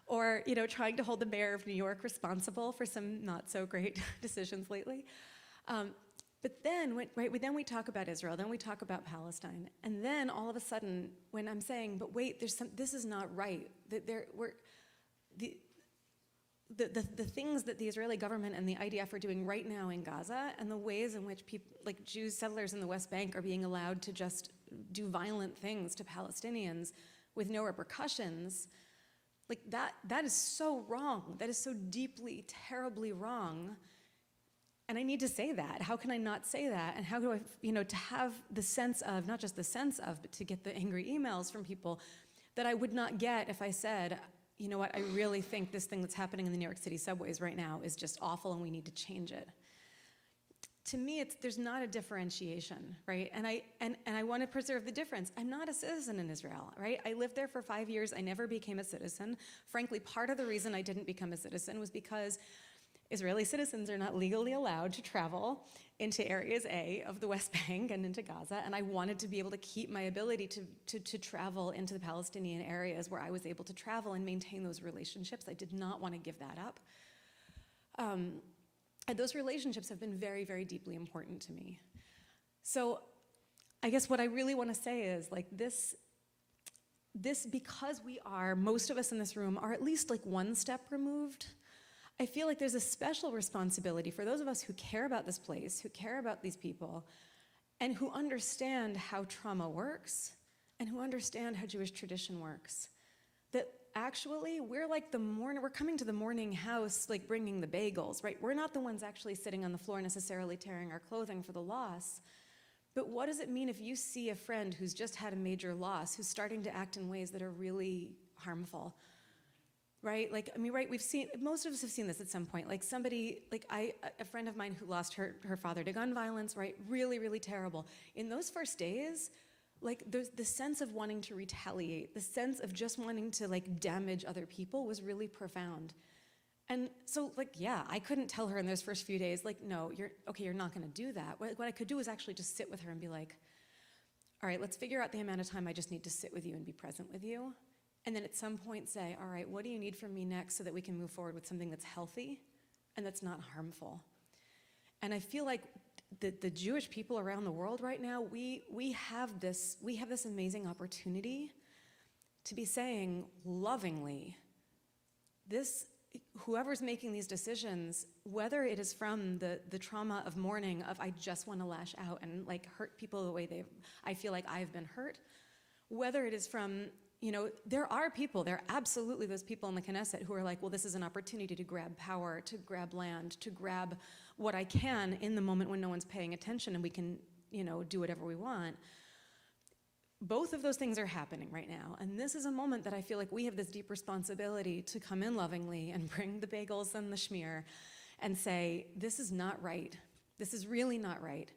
or trying to hold the mayor of New York responsible for some not so great decisions lately. But then, then we talk about Israel, then we talk about Palestine, and then all of a sudden, when I'm saying, but wait, this is not right, that the things that the Israeli government and the IDF are doing right now in Gaza, and the ways in which people, like Jews, settlers in the West Bank, are being allowed to just do violent things to Palestinians with no repercussions, like that is so wrong. That is so deeply, terribly wrong. And I need to say that. How can I not say that? And how do I, to have the sense of, not just the sense of, but to get the angry emails from people that I would not get if I said, you know what, I really think this thing that's happening in the New York City subways right now is just awful and we need to change it. To me, there's not a differentiation, right? And I want to preserve the difference. I'm not a citizen in Israel, right? I lived there for 5 years. I never became a citizen. Frankly, part of the reason I didn't become a citizen was because Israeli citizens are not legally allowed to travel into areas A of the West Bank and into Gaza, and I wanted to be able to keep my ability to travel into the Palestinian areas where I was able to travel and maintain those relationships. I did not want to give that up. And those relationships have been very, very deeply important to me. So I guess what I really want to say is like this, because we are, most of us in this room are at least like one step removed, I feel like there's a special responsibility for those of us who care about this place, who care about these people, and who understand how trauma works, and who understand how Jewish tradition works. That actually, we're like we're coming to the morning house, like bringing the bagels, right? We're not the ones actually sitting on the floor necessarily tearing our clothing for the loss. But what does it mean if you see a friend who's just had a major loss, who's starting to act in ways that are really harmful? Right? Like, I mean, right, most of us have seen this at some point. Like somebody, like a friend of mine who lost her father to gun violence, right? Really, really terrible. In those first days, like the sense of wanting to retaliate, the sense of just wanting to like damage other people was really profound. And so like, yeah, I couldn't tell her in those first few days, like, no, you're not gonna do that. What I could do is actually just sit with her and be like, all right, let's figure out the amount of time I just need to sit with you and be present with you. And then at some point say, all right, what do you need from me next so that we can move forward with something that's healthy and that's not harmful? And I feel like the Jewish people around the world right now, we have this amazing opportunity to be saying lovingly, whoever's making these decisions, whether it is from the trauma of mourning, of I just want to lash out and like hurt people the way I feel like I've been hurt, whether it is from, there are absolutely those people in the Knesset who are like, well, this is an opportunity to grab power, to grab land, to grab what I can in the moment when no one's paying attention and we can, do whatever we want. Both of those things are happening right now. And this is a moment that I feel like we have this deep responsibility to come in lovingly and bring the bagels and the schmear and say, this is not right. This is really not right.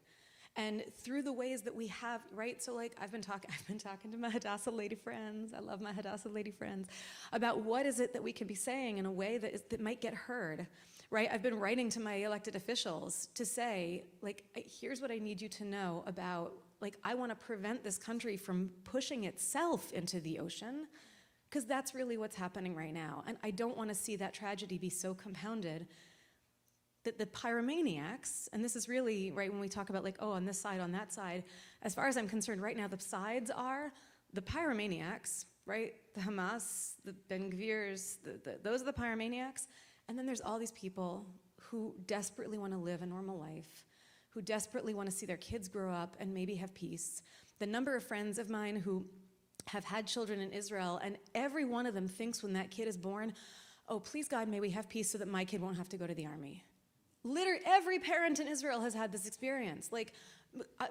And through the ways that we have, right? So like I've been talking to my Hadassah lady friends, I love my Hadassah lady friends, about what is it that we can be saying in a way that might get heard, right? I've been writing to my elected officials to say, like, here's what I need you to know about, like, I want to prevent this country from pushing itself into the ocean, because that's really what's happening right now. And I don't want to see that tragedy be so compounded that the pyromaniacs, and this is really, right, when we talk about like, oh, on this side, on that side, as far as I'm concerned right now, the sides are the pyromaniacs, right? The Hamas, the Ben Gvirs, those are the pyromaniacs. And then there's all these people who desperately want to live a normal life, who desperately want to see their kids grow up and maybe have peace. The number of friends of mine who have had children in Israel, and every one of them thinks when that kid is born, oh, please God, may we have peace so that my kid won't have to go to the army. Literally, every parent in Israel has had this experience. Like,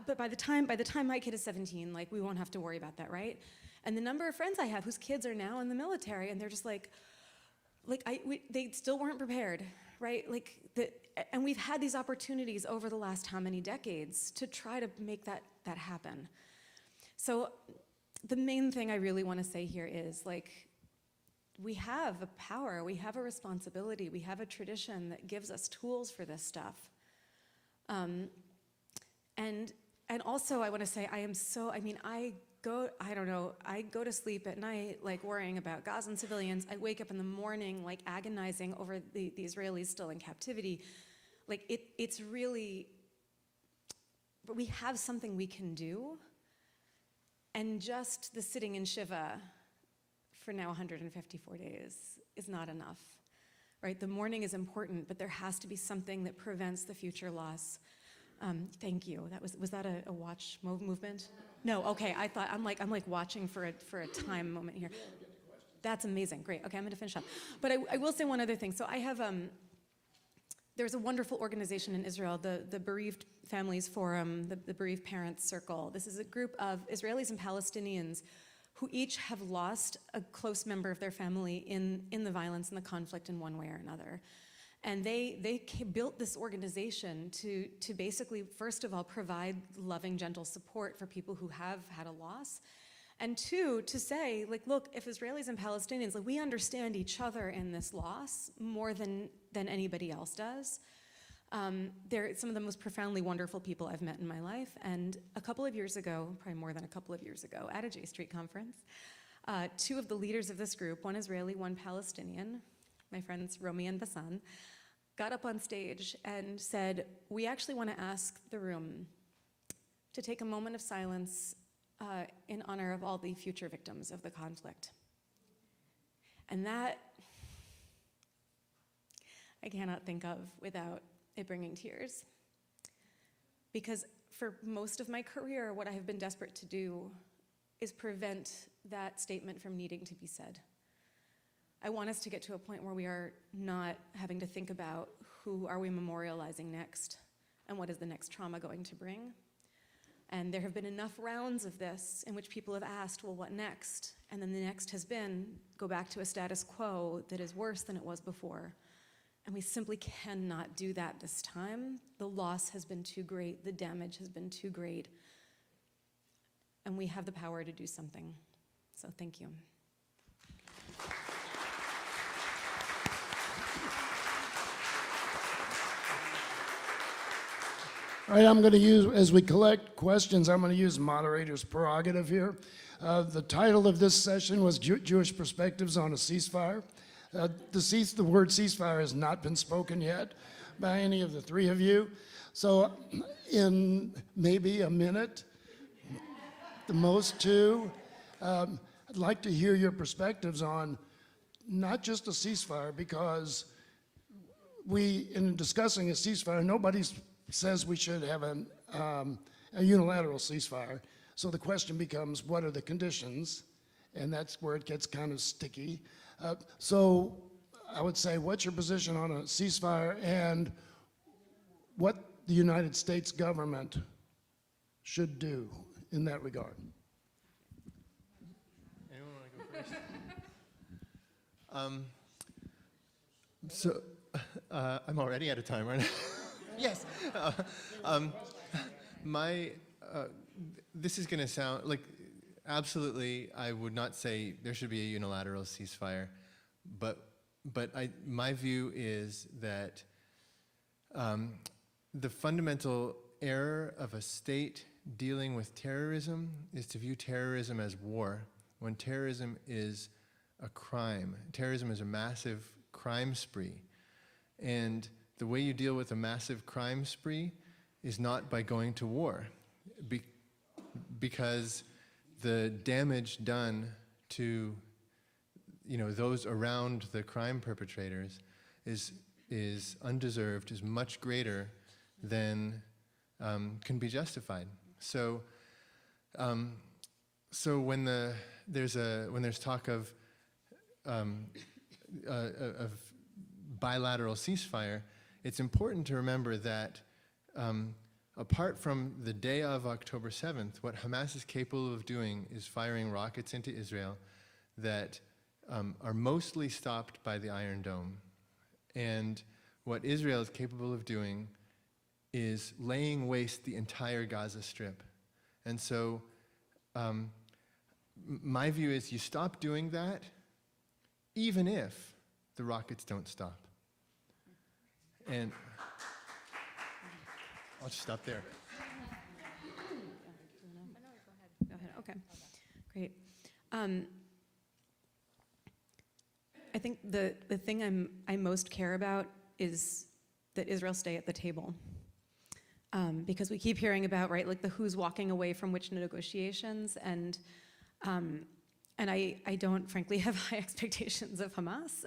but by the time my kid is 17, like, we won't have to worry about that, right? And the number of friends I have whose kids are now in the military, and they're just like they still weren't prepared, right? And we've had these opportunities over the last how many decades to try to make that happen. So the main thing I really want to say here is, like, we have a power, we have a responsibility, we have a tradition that gives us tools for this stuff. And also I want to say I go to sleep at night like worrying about Gazan civilians. I wake up in the morning like agonizing over the Israelis still in captivity. Like it's really, but we have something we can do. And just the sitting in Shiva for now 154 days is not enough, right? The mourning is important, but there has to be something that prevents the future loss. Thank you. Was that a watch movement? No. Okay. I thought I'm like watching for a time moment here. That's amazing. Great. Okay, I'm going to finish up. But I will say one other thing. So I have there's a wonderful organization in Israel, the Bereaved Families Forum, the Bereaved Parents Circle. This is a group of Israelis and Palestinians who each have lost a close member of their family in the violence and the conflict in one way or another. And they built this organization to basically, first of all, provide loving, gentle support for people who have had a loss, And two, to say, like, look, if Israelis and Palestinians, like, we understand each other in this loss more than anybody else does. They're some of the most profoundly wonderful people I've met in my life. And a couple of years ago, probably more than a couple of years ago, at a J Street conference, two of the leaders of this group, one Israeli, one Palestinian, my friends Romy and Bassan, got up on stage and said, we actually want to ask the room to take a moment of silence in honor of all the future victims of the conflict. And that I cannot think of without it bringing tears. Because for most of my career, what I have been desperate to do is prevent that statement from needing to be said. I want us to get to a point where we are not having to think about who are we memorializing next and what is the next trauma going to bring. And there have been enough rounds of this in which people have asked, well, what next? And then the next has been, go back to a status quo that is worse than it was before. And we simply cannot do that this time. The loss has been too great, the damage has been too great, and we have the power to do something. So thank you. All right, I'm going to use, as we collect questions, I'm going to use moderator's prerogative here. The title of this session was Jewish Perspectives on a Ceasefire. The word ceasefire has not been spoken yet by any of the three of you. So in maybe a minute, the most two, I'd like to hear your perspectives on not just a ceasefire, because in discussing a ceasefire, nobody says we should have a unilateral ceasefire. So the question becomes, what are the conditions? And that's where it gets kind of sticky. So I would say, what's your position on a ceasefire and what the United States government should do in that regard? Anyone want to go first? So I'm already out of time, aren't I? Yes. This is going to sound like, absolutely, I would not say there should be a unilateral ceasefire, but my view is that the fundamental error of a state dealing with terrorism is to view terrorism as war, when terrorism is a crime. Terrorism is a massive crime spree. And the way you deal with a massive crime spree is not by going to war, because the damage done to those around the crime perpetrators is undeserved, is much greater than can be justified. So when there's talk of bilateral ceasefire, it's important to remember that apart from the day of October 7th, what Hamas is capable of doing is firing rockets into Israel that are mostly stopped by the Iron Dome. And what Israel is capable of doing is laying waste the entire Gaza Strip. And so my view is you stop doing that even if the rockets don't stop. And I'll just stop there. Go ahead. Okay, great. I think the thing I most care about is that Israel stay at the table. Because we keep hearing about, right, like the who's walking away from which negotiations, and I don't, frankly, have high expectations of Hamas.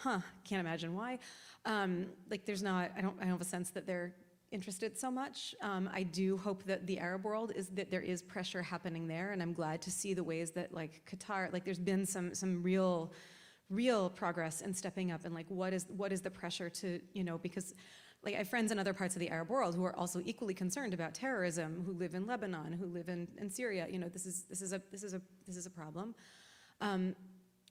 Can't imagine why. Like I don't have a sense that they're interested so much. I do hope that the Arab world that there is pressure happening there, and I'm glad to see the ways that like Qatar, like there's been some real progress in stepping up, and like what is the pressure to, because like I have friends in other parts of the Arab world who are also equally concerned about terrorism, who live in Lebanon, who live in Syria. This is a problem.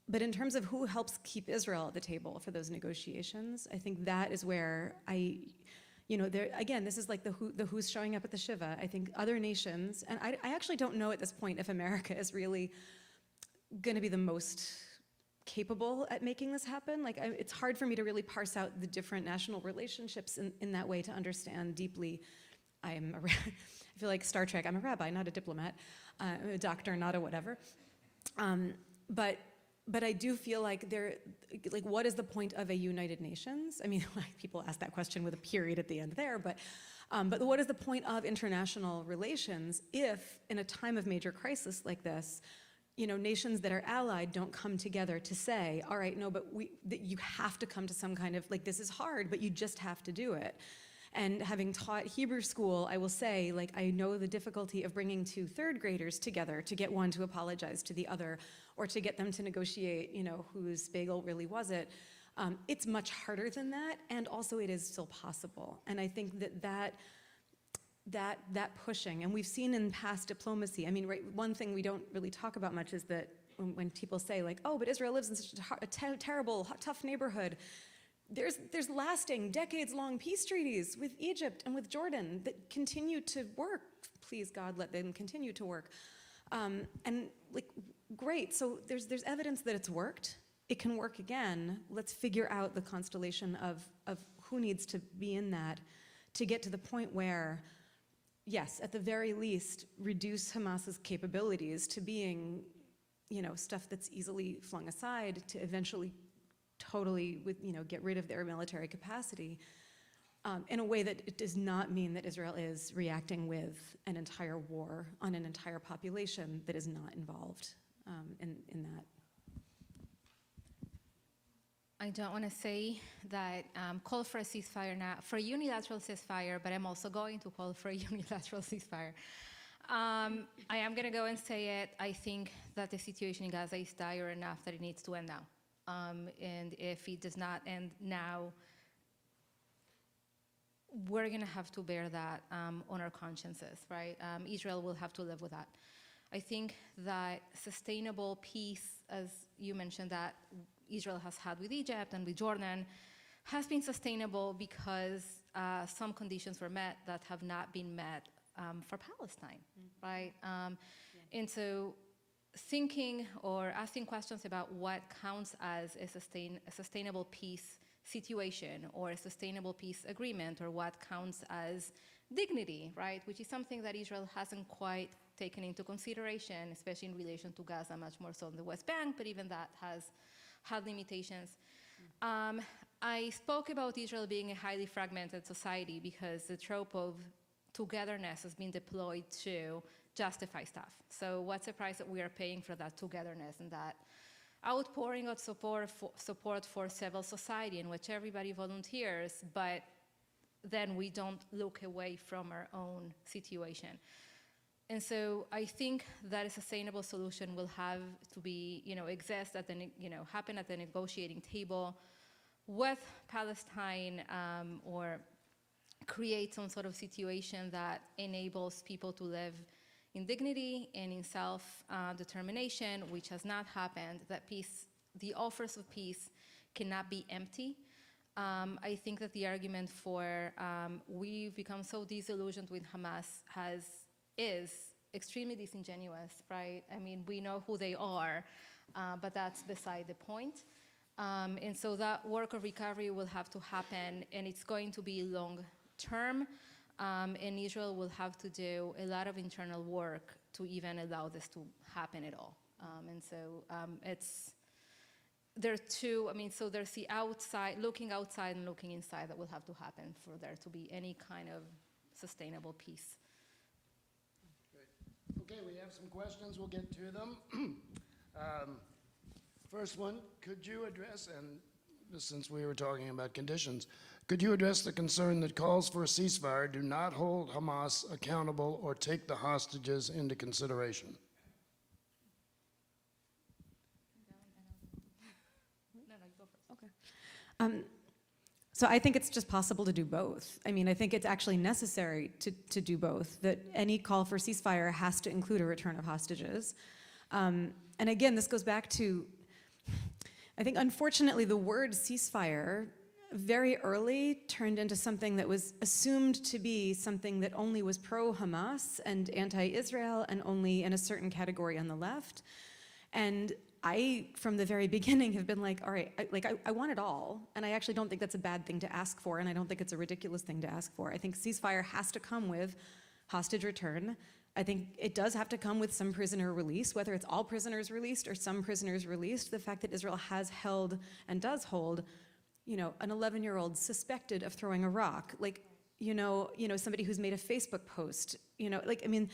But in terms of who helps keep Israel at the table for those negotiations, I think that is where You know, there again, this is like the who's showing up at the Shiva. I think other nations, and I actually don't know at this point if America is really going to be the most capable at making this happen. Like, it's hard for me to really parse out the different national relationships in that way to understand deeply. I feel like Star Trek. I'm a rabbi, not a diplomat. I'm a doctor, not a whatever. But I do feel like what is the point of a United Nations? I mean, like, people ask that question with a period at the end there, but what is the point of international relations if, in a time of major crisis like this, you know, nations that are allied don't come together to say, all right, no, but you have to come to some kind of, like, this is hard, but you just have to do it. And having taught Hebrew school, I will say, like, I know the difficulty of bringing two third graders together to get one to apologize to the other, or to get them to negotiate, you know, whose bagel really was it. It's much harder than that, and also it is still possible. And I think that pushing, and we've seen in past diplomacy, I mean, right, one thing we don't really talk about much is that when people say, like, oh, but Israel lives in such a terrible, tough neighborhood, there's lasting, decades-long peace treaties with Egypt and with Jordan that continue to work. Please, God, let them continue to work. And, like, great, so there's evidence that it's worked. It can work again. Let's figure out the constellation of who needs to be in that to get to the point where, yes, at the very least, reduce Hamas's capabilities to being, you know, stuff that's easily flung aside, to eventually totally, get rid of their military capacity, in a way that it does not mean that Israel is reacting with an entire war on an entire population that is not involved in that. I don't want to say that call for a ceasefire now, for a unilateral ceasefire, but I'm also going to call for a unilateral ceasefire. I am going to go and say it. I think that the situation in Gaza is dire enough that it needs to end now. And if it does not end now, we're going to have to bear that on our consciences, right? Israel will have to live with that. I think that sustainable peace, as you mentioned, that Israel has had with Egypt and with Jordan, has been sustainable because some conditions were met that have not been met for Palestine, right? And so thinking or asking questions about what counts as a sustainable peace situation or a sustainable peace agreement, or what counts as dignity, right? Which is something that Israel hasn't quite taken into consideration, especially in relation to Gaza, much more so in the West Bank, but even that has had limitations. I spoke about Israel being a highly fragmented society because the trope of togetherness has been deployed to justify stuff. So what's the price that we are paying for that togetherness and that outpouring of support for civil society in which everybody volunteers, but then we don't look away from our own situation. And so I think that a sustainable solution will have to be, exist at the, happen at the negotiating table with Palestine, or create some sort of situation that enables people to live in dignity and in self-determination, which has not happened. That peace, the offers of peace cannot be empty. I think that the argument for we've become so disillusioned with Hamas is extremely disingenuous, right? I mean, we know who they are, but that's beside the point. And so that work of recovery will have to happen, and it's going to be long-term, and Israel will have to do a lot of internal work to even allow this to happen at all. And so there are two, so there's the outside, looking outside and looking inside that will have to happen for there to be any kind of sustainable peace. Okay, we have some questions. We'll get to them. First one, could you address, and since we were talking about conditions, could you address the concern that calls for a ceasefire do not hold Hamas accountable or take the hostages into consideration? Okay. So I think it's just possible to do both. I mean, I think it's actually necessary to do both, that any call for ceasefire has to include a return of hostages. And again, this goes back to, I think unfortunately the word ceasefire very early turned into something that was assumed to be something that only was pro-Hamas and anti-Israel and only in a certain category on the left. And I, from the very beginning, have been like, all right, I want it all. And I actually don't think that's a bad thing to ask for, and I don't think it's a ridiculous thing to ask for. I think ceasefire has to come with hostage return. I think it does have to come with some prisoner release, whether it's all prisoners released or some prisoners released. The fact that Israel has held and does hold, you know, an 11-year-old suspected of throwing a rock, like, somebody who's made a Facebook post, I mean,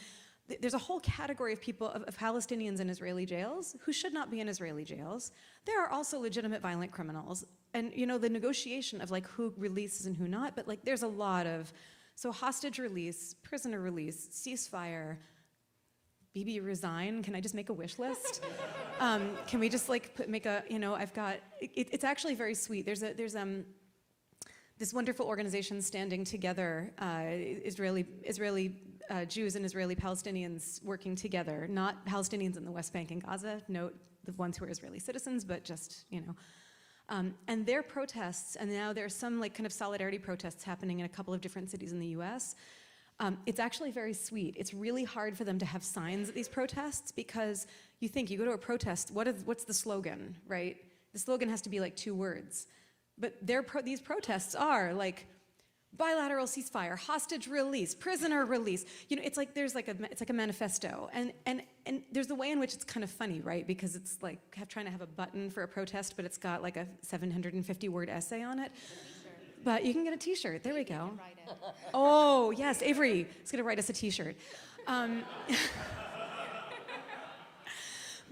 there's a whole category of people, of Palestinians in Israeli jails who should not be in Israeli jails. There are also legitimate violent criminals. And, the negotiation of like who releases and who not, but like there's a lot of, so hostage release, prisoner release, ceasefire, Bibi resign, can I just make a wish list? Can we just like make a, I've got, it's actually very sweet. There's this wonderful organization standing together, Israeli Jews and Israeli Palestinians working together, not Palestinians in the West Bank and Gaza, note the ones who are Israeli citizens, but just, and their protests, and now there's some like kind of solidarity protests happening in a couple of different cities in the US. It's actually very sweet. It's really hard for them to have signs at these protests because you go to a protest, what's the slogan, right? The slogan has to be like 2 words. But these protests are like bilateral ceasefire, hostage release, prisoner release. It's like it's like a manifesto, and there's the way in which it's kind of funny, right? Because it's like trying to have a button for a protest, but it's got like a 750-word essay on it. But you can get a T-shirt. There we go. Oh yes, Avery is going to write us a T-shirt.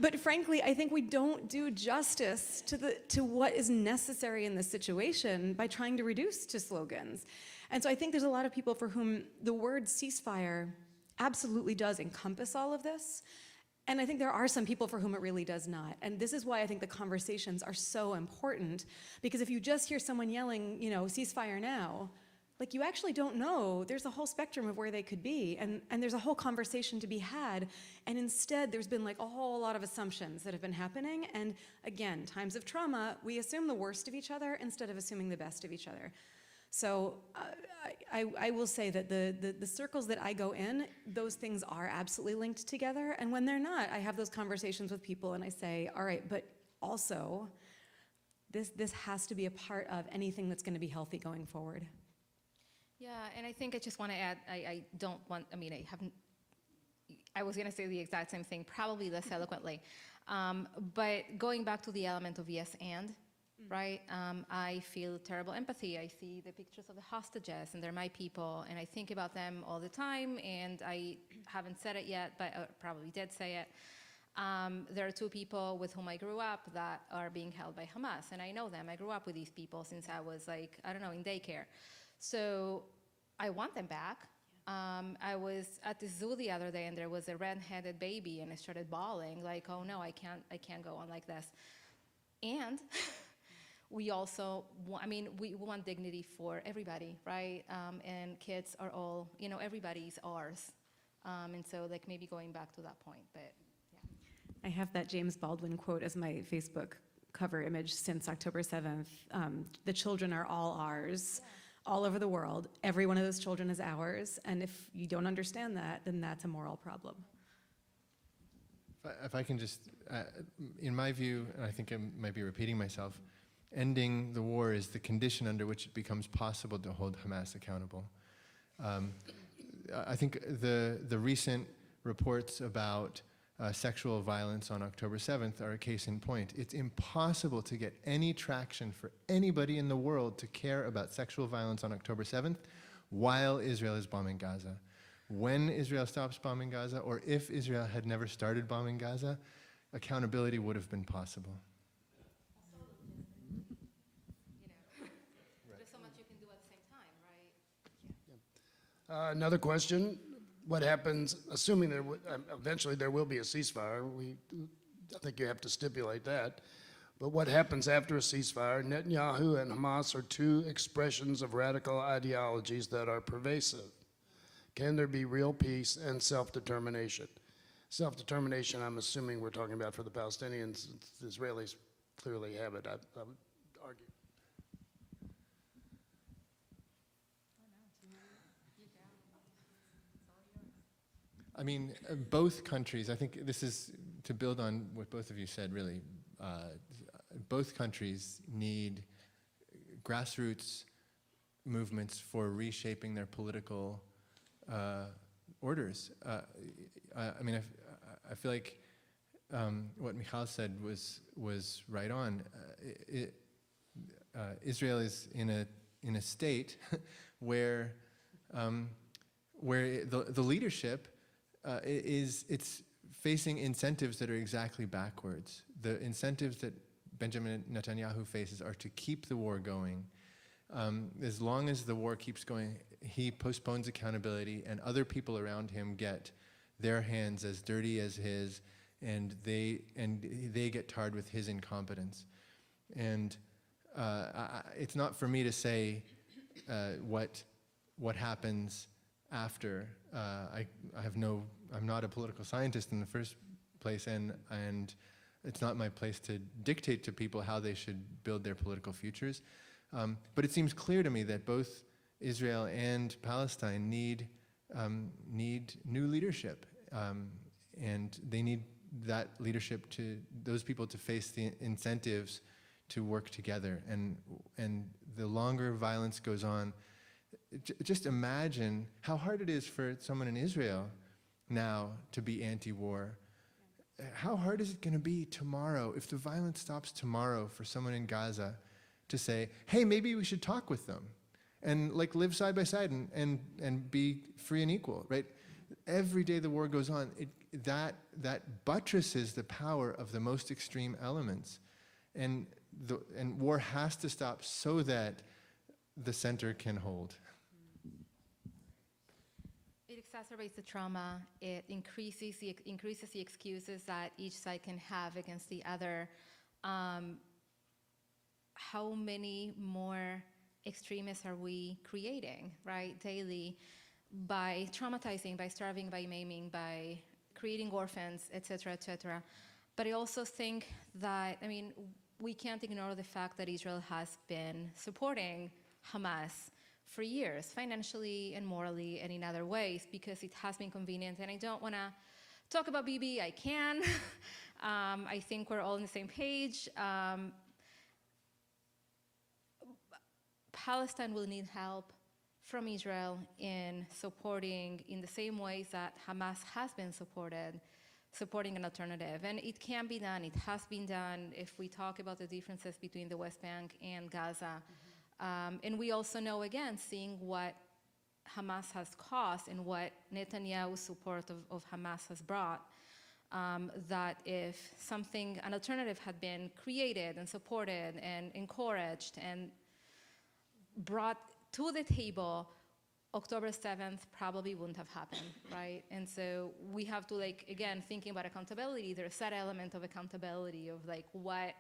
But frankly, I think we don't do justice to what is necessary in this situation by trying to reduce to slogans. And so I think there's a lot of people for whom the word ceasefire absolutely does encompass all of this. And I think there are some people for whom it really does not. And this is why I think the conversations are so important, because if you just hear someone yelling, ceasefire now, like you actually don't know, there's a whole spectrum of where they could be, and there's a whole conversation to be had, and instead there's been like a whole lot of assumptions that have been happening, and again, times of trauma, we assume the worst of each other instead of assuming the best of each other. So I will say that the circles that I go in, those things are absolutely linked together, and when they're not, I have those conversations with people and I say, all right, but also, this has to be a part of anything that's gonna be healthy going forward. Yeah, and I think I just want to add, I was going to say the exact same thing, probably less eloquently. But going back to the element of yes and, right? I feel terrible empathy. I see the pictures of the hostages, and they're my people, and I think about them all the time, and I haven't said it yet, but I probably did say it. There are 2 people with whom I grew up that are being held by Hamas, and I know them. I grew up with these people since I was like, I don't know, in daycare. So I want them back. I was at the zoo the other day and there was a red-headed baby and I started bawling like, oh no, I can't go on like this. And we also, we want dignity for everybody, right? And kids are all, everybody's ours. And so like maybe going back to that point, but yeah. I have that James Baldwin quote as my Facebook cover image since October 7th. The children are all ours. Yeah. All over the world. Every one of those children is ours, and if you don't understand that, then that's a moral problem. If I can just, in my view, and I think I might be repeating myself, ending the war is the condition under which it becomes possible to hold Hamas accountable. I think the recent reports about sexual violence on October 7th are a case in point. It's impossible to get any traction for anybody in the world to care about sexual violence on October 7th while Israel is bombing Gaza. When Israel stops bombing Gaza, or if Israel had never started bombing Gaza, accountability would have been possible. There's so much you can do at the same time, right? Another question. What happens, assuming eventually there will be a ceasefire, I think you have to stipulate that, but what happens after a ceasefire? Netanyahu and Hamas are 2 expressions of radical ideologies that are pervasive. Can there be real peace and self-determination? Self-determination, I'm assuming we're talking about for the Palestinians. The Israelis clearly have it, I would argue. I mean, both countries, I think this is to build on what both of you said, really. Both countries need grassroots movements for reshaping their political orders. I mean, I feel like what Michal said was right on. Israel is in a state where the leadership it's facing incentives that are exactly backwards. The incentives that Benjamin Netanyahu faces are to keep the war going. As long as the war keeps going, he postpones accountability, and other people around him get their hands as dirty as his, and they get tarred with his incompetence. And it's not for me to say what happens after. I'm not a political scientist in the first place, and it's not my place to dictate to people how they should build their political futures. But it seems clear to me that both Israel and Palestine need new leadership, and they need that leadership those people to face the incentives to work together. And the longer violence goes on, just imagine how hard it is for someone in Israel now to be anti-war. How hard is it going to be tomorrow, if the violence stops tomorrow, for someone in Gaza to say, hey, maybe we should talk with them and like live side by side and be free and equal, right? Every day the war goes on, that buttresses the power of the most extreme elements. And war has to stop so that the center can hold. It exacerbates the trauma. It increases the excuses that each side can have against the other. How many more extremists are we creating, right, daily, by traumatizing, by starving, by maiming, by creating orphans, et cetera, et cetera. But I also think that, I mean, we can't ignore the fact that Israel has been supporting Hamas for years, financially and morally and in other ways, because it has been convenient. And I don't want to talk about Bibi. I can. I think we're all on the same page. Palestine will need help from Israel in supporting, in the same ways that Hamas has been supporting an alternative. And it can be done. It has been done if we talk about the differences between the West Bank and Gaza. And we also know, again, seeing what Hamas has caused and what Netanyahu's support of Hamas has brought, that if an alternative had been created and supported and encouraged and brought to the table, October 7th probably wouldn't have happened, right? And so we have to, like, again, thinking about accountability, there's that element of accountability of, like, what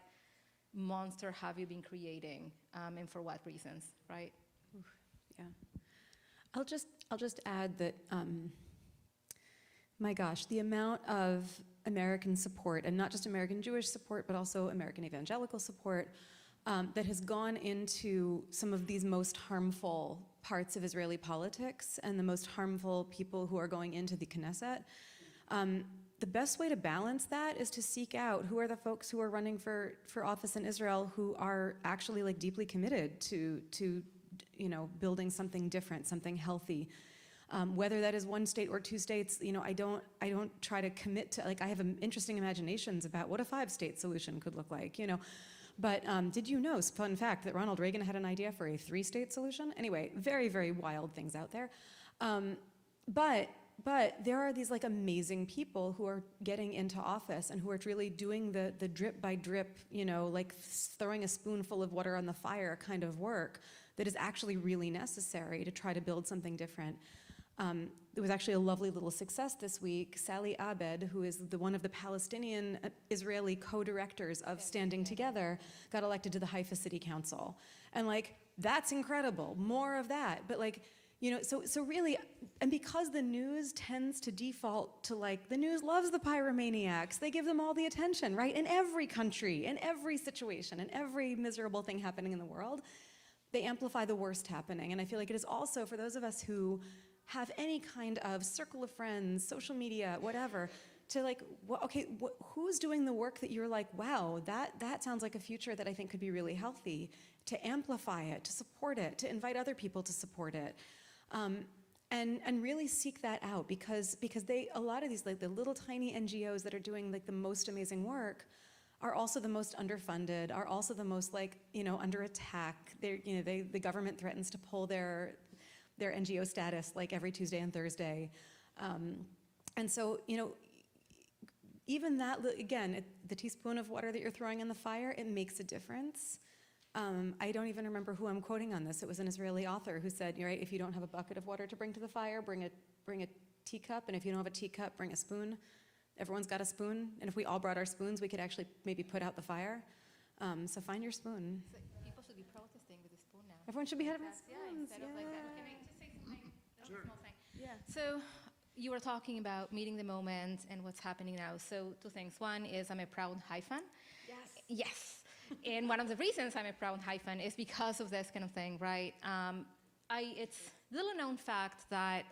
monster have you been creating, and for what reasons, right? Oof, yeah. I'll just add that, my gosh, the amount of American support, and not just American Jewish support, but also American evangelical support, that has gone into some of these most harmful parts of Israeli politics and the most harmful people who are going into the Knesset. The best way to balance that is to seek out who are the folks who are running for office in Israel who are actually, like, deeply committed to building something different, something healthy. Whether that is one state or two states, I don't try to commit to, like, I have interesting imaginations about what a 5-state solution could look like, But did you know, fun fact, that Ronald Reagan had an idea for a 3-state solution? Anyway, very, very wild things out there. But there are these, like, amazing people who are getting into office and who are really doing the drip by drip, like throwing a spoonful of water on the fire kind of work that is actually really necessary to try to build something different. There was actually a lovely little success this week. Sally Abed, who is one of the Palestinian-Israeli co-directors of Standing Together, got elected to the Haifa City Council. And, like, that's incredible. More of that. But, like, so really, and because the news tends to default to, like, the news loves the pyromaniacs. They give them all the attention, right? In every country, in every situation, in every miserable thing happening in the world, they amplify the worst happening. And I feel like it is also, for those of us who have any kind of circle of friends, social media, whatever, to like, who's doing the work that you're like, wow, that sounds like a future that I think could be really healthy, to amplify it, to support it, to invite other people to support it. And really seek that out, because a lot of these, like the little tiny NGOs that are doing like the most amazing work are also the most underfunded, are also the most like, under attack. The government threatens to pull their NGO status like every Tuesday and Thursday. And so, even that, again, the teaspoon of water that you're throwing in the fire, it makes a difference. I don't even remember who I'm quoting on this. It was an Israeli author who said, right, if you don't have a bucket of water to bring to the fire, bring a teacup, and if you don't have a teacup, bring a spoon. Everyone's got a spoon, and if we all brought our spoons, we could actually maybe put out the fire. So find your spoon. So people should be protesting with a spoon now. Everyone should be having Yeah, spoons. instead of like that. Can I just say something? Sure. Small thing. Yeah. So you were talking about meeting the moment and what's happening now. So two things. One is I'm a proud High fan. Yes. Yes. And one of the reasons I'm a proud High fan is because of this kind of thing, right? It's little known fact that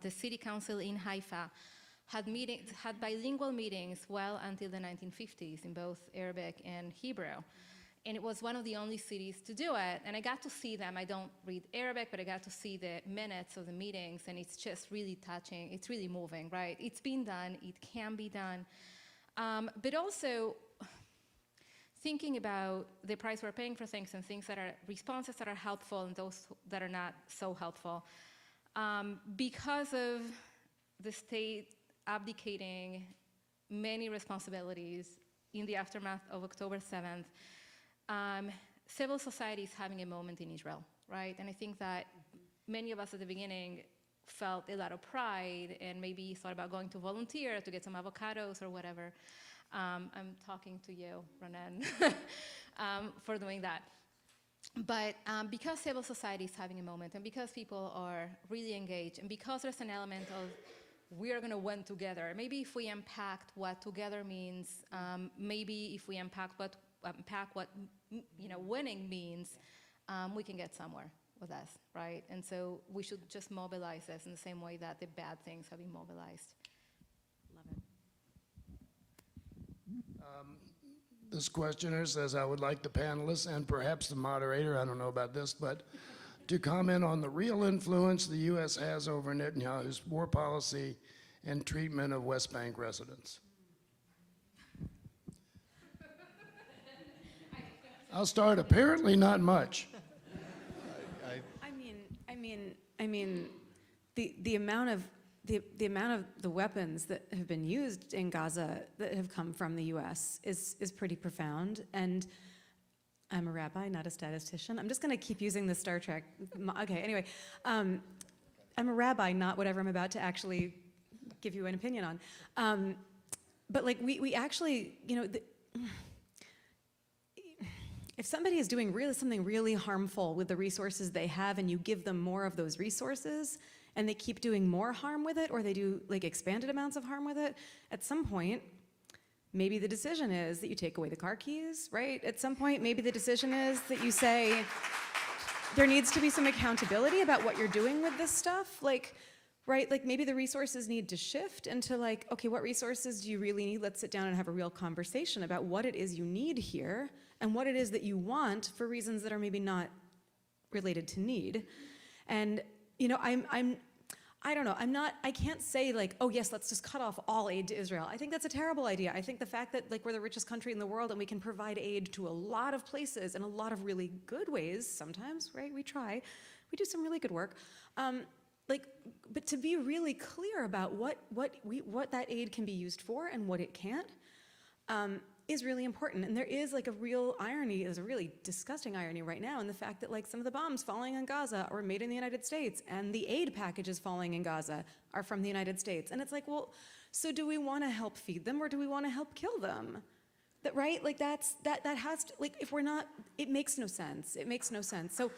the city council in Haifa had bilingual meetings well until the 1950s in both Arabic and Hebrew. And it was one of the only cities to do it. And I got to see them. I don't read Arabic, but I got to see the minutes of the meetings, and it's just really touching. It's really moving, right? It's been done. It can be done. But also, thinking about the price we're paying for things and things that are responses that are helpful and those that are not so helpful. Because of the state abdicating many responsibilities in the aftermath of October 7th, civil society is having a moment in Israel, right? And I think that many of us at the beginning felt a lot of pride and maybe thought about going to volunteer to get some avocados or whatever. I'm talking to you, Ronan, for doing that. But because civil society is having a moment, and because people are really engaged, and because there's an element of we are going to win together, maybe if we unpacked what together means, maybe if we unpack what winning means, we can get somewhere with us, right? And so we should just mobilize this in the same way that the bad things have been mobilized. Love it. This questioner says, I would like the panelists and perhaps the moderator, I don't know about this, but to comment on the real influence the U.S. has over Netanyahu's war policy and treatment of West Bank residents. I'll start. Apparently not much. I mean, the amount of the weapons that have been used in Gaza that have come from the U.S. is pretty profound. And I'm a rabbi, not a statistician. I'm just going to keep using the Star Trek. Okay, anyway, I'm a rabbi, not whatever I'm about to actually give you an opinion on. But like we actually, if somebody is doing something really harmful with the resources they have, and you give them more of those resources, and they keep doing more harm with it, or they do like expanded amounts of harm with it, at some point, maybe the decision is that you take away the car keys, right? At some point, maybe the decision is that you say, there needs to be some accountability about what you're doing with this stuff. Like, right, like maybe the resources need to shift into like, okay, what resources do you really need? Let's sit down and have a real conversation about what it is you need here and what it is that you want for reasons that are maybe not related to need. And I don't know, I can't say like, oh yes, let's just cut off all aid to Israel. I think that's a terrible idea. I think the fact that like we're the richest country in the world and we can provide aid to a lot of places in a lot of really good ways sometimes, right? We try, we do some really good work. But to be really clear about what that aid can be used for and what it can't, is really important. And there is like a real irony, there's a really disgusting irony right now in the fact that like some of the bombs falling in Gaza are made in the United States, and the aid packages falling in Gaza are from the United States. And it's like, well, so do we want to help feed them or do we want to help kill them? That, right? Like that has to, like if we're not, it makes no sense. It makes no sense. So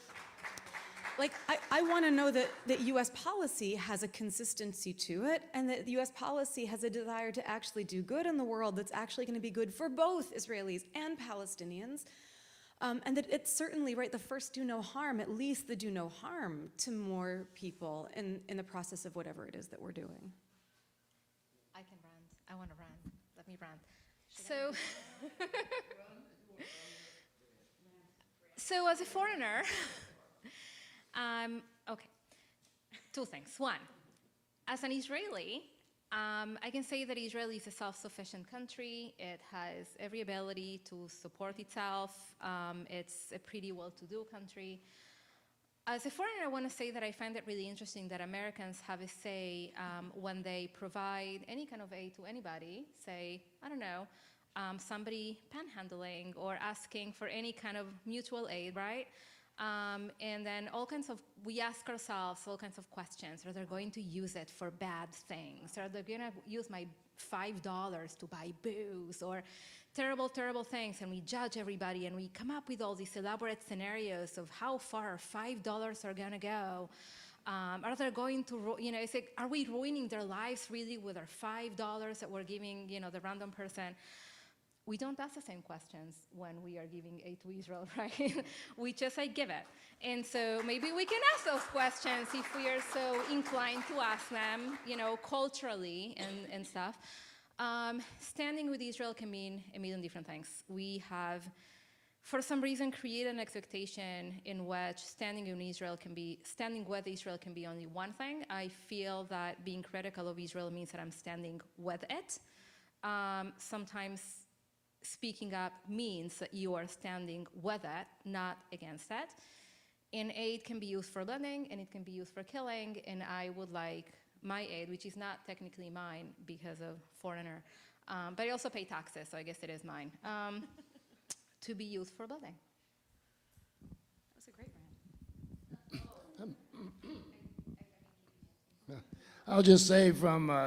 like, I want to know that U.S. policy has a consistency to it, and that the U.S. policy has a desire to actually do good in the world that's actually going to be good for both Israelis and Palestinians. And that it's certainly, right, the first do no harm, at least the do no harm to more people in the process of whatever it is that we're doing. I can rant. I want to rant. Let me rant. So, so as a foreigner, okay, two things. One, as an Israeli, I can say that Israel is a self-sufficient country. It has every ability to support itself. It's a pretty well-to-do country. As a foreigner, I want to say that I find it really interesting that Americans have a say when they provide any kind of aid to anybody, say, I don't know, somebody panhandling or asking for any kind of mutual aid, right? And then we ask ourselves all kinds of questions. Are they going to use it for bad things? Are they going to use my $5 to buy booze or terrible, terrible things? And we judge everybody and we come up with all these elaborate scenarios of how far $5 are going to go. Are they going to, it's like, are we ruining their lives really with our $5 that we're giving, the random person? We don't ask the same questions when we are giving aid to Israel, right? We just give it. And so maybe we can ask those questions if we are so inclined to ask them, culturally and stuff. Standing with Israel can mean a million different things. We have, for some reason, created an expectation in which standing with Israel can be only one thing. I feel that being critical of Israel means that I'm standing with it. Sometimes speaking up means that you are standing with it, not against it. And aid can be used for lending, and it can be used for killing, and I would like my aid, which is not technically mine because of foreigner, but I also pay taxes, so I guess it is mine, to be used for building. That was a great rant. I'll just say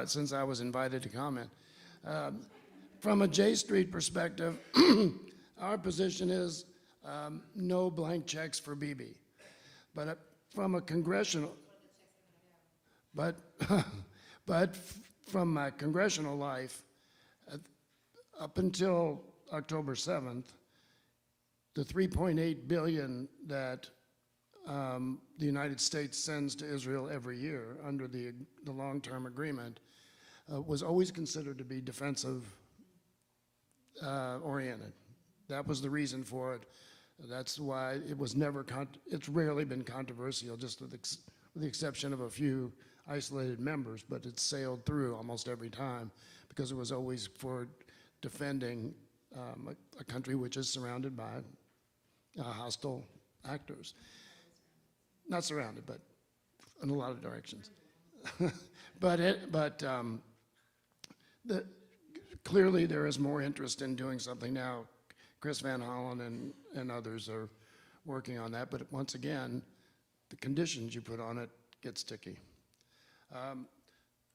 since I was invited to comment, from a J Street perspective, our position is no blank checks for Bibi. But from a congressional, but from my congressional life, up until October 7th, the $3.8 billion that the United States sends to Israel every year under the long-term agreement was always considered to be defensive oriented. That was the reason for it. That's why it was never, it's rarely been controversial, just with the exception of a few isolated members, but it's sailed through almost every time because it was always for defending a country which is surrounded by hostile actors. Not surrounded, but in a lot of directions. Clearly there is more interest in doing something now. Chris Van Hollen and others are working on that, but once again, the conditions you put on it get sticky.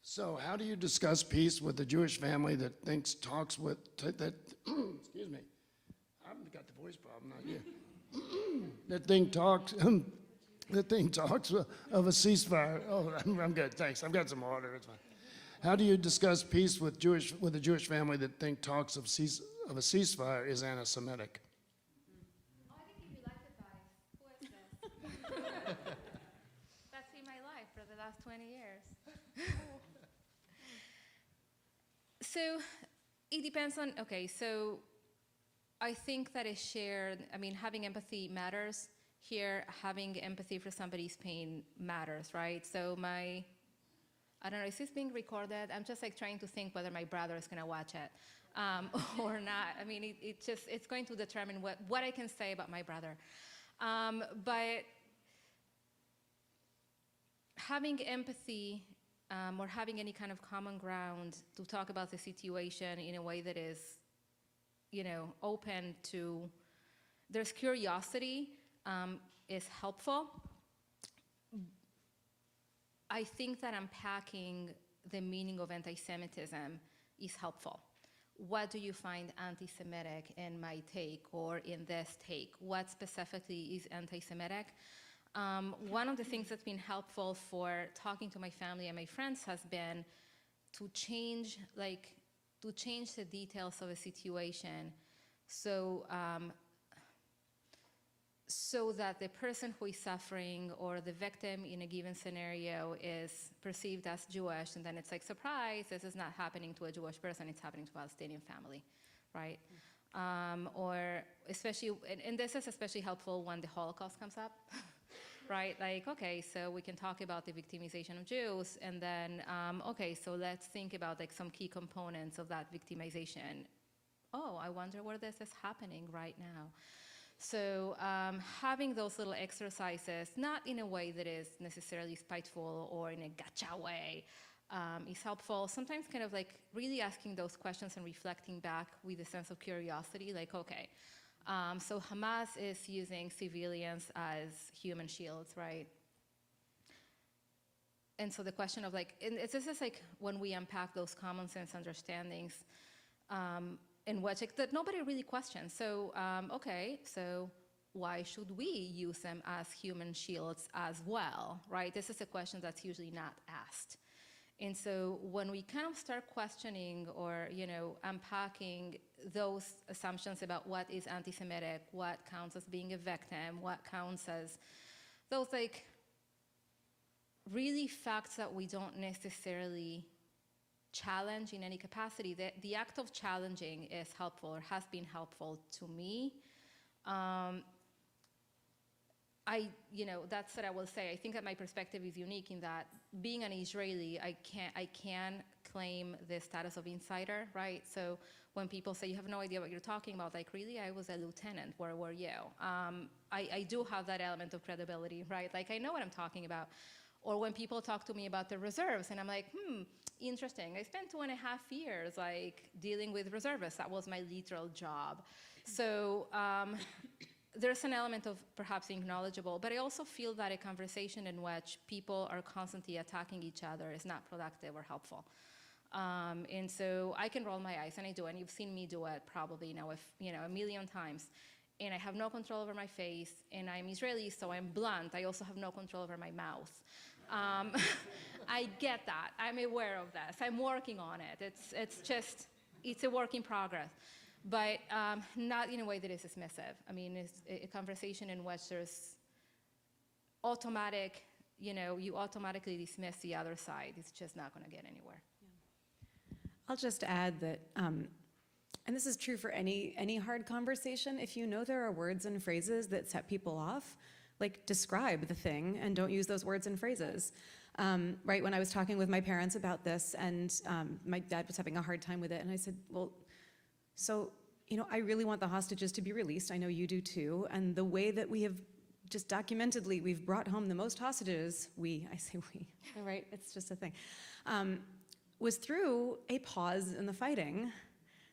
So how do you discuss peace with a Jewish family that excuse me, I've got the voice problem, not you. that thing talks of a ceasefire. Oh, I'm good, thanks. I've got some water, it's fine. How do you discuss peace with a Jewish family that talks of a ceasefire is anti-Semitic? Oh, I think you like advice. Who is this? That's been my life for the last 20 years. So it depends on, so I think that is shared, having empathy matters. Here, having empathy for somebody's pain matters, right? So I don't know, is this being recorded? I'm just trying to think whether my brother is gonna watch it or not. It's going to determine what I can say about my brother. But having empathy or having any kind of common ground to talk about the situation in a way that is, open to, there's curiosity is helpful. I think that unpacking the meaning of anti-Semitism is helpful. What do you find anti-Semitic in my take or in this take? What specifically is anti-Semitic? One of the things that's been helpful for talking to my family and my friends has been to change the details of a situation. So so that the person who is suffering or the victim in a given scenario is perceived as Jewish, and then it's like, surprise, this is not happening to a Jewish person, it's happening to a Palestinian family, right? Or especially, and this is especially helpful when the Holocaust comes up, right? Like, okay, so we can talk about the victimization of Jews, and then, okay, so let's think about like some key components of that victimization. Oh, I wonder where this is happening right now. So having those little exercises, not in a way that is necessarily spiteful or in a gotcha way, is helpful. Sometimes kind of like really asking those questions and reflecting back with a sense of curiosity, like, okay, so Hamas is using civilians as human shields, right? And so the question of like, and this is like when we unpack those common sense understandings, in which like, that nobody really questions. So, okay, so why should we use them as human shields as well, right? This is a question that's usually not asked. And so when we kind of start questioning or, you know, unpacking those assumptions about what is anti-Semitic, what counts as being a victim, what counts as those like really facts that we don't necessarily challenge in any capacity, the act of challenging is helpful or has been helpful to me. You know, that's what I will say. I think that my perspective is unique in that being an Israeli, I can claim the status of insider, right? So when people say you have no idea what you're talking about, like really, I was a lieutenant, where were you? I do have that element of credibility, right? Like I know what I'm talking about. Or when people talk to me about the reserves, and I'm like, interesting. I spent 2.5 years like dealing with reservists. That was my literal job. So there's an element of perhaps being knowledgeable, but I also feel that a conversation in which people are constantly attacking each other is not productive or helpful. And so I can roll my eyes, and I do, and you've seen me do it probably now, if, you know, 1,000,000 times. And I have no control over my face, and I'm Israeli, so I'm blunt. I also have no control over my mouth. I get that. I'm aware of this. I'm working on it. It's a work in progress, but not in a way that is dismissive. I mean, it's a conversation in which there's automatic, you know, you automatically dismiss the other side. It's just not going to get anywhere. I'll just add that, and this is true for any hard conversation, if you know there are words and phrases that set people off, like describe the thing and don't use those words and phrases. Right, when I was talking with my parents about this, and my dad was having a hard time with it, and I said, well, so, you know, I really want the hostages to be released. I know you do too. And the way that we have just documentedly, we've brought home the most hostages, I say we, right, it's just a thing, was through a pause in the fighting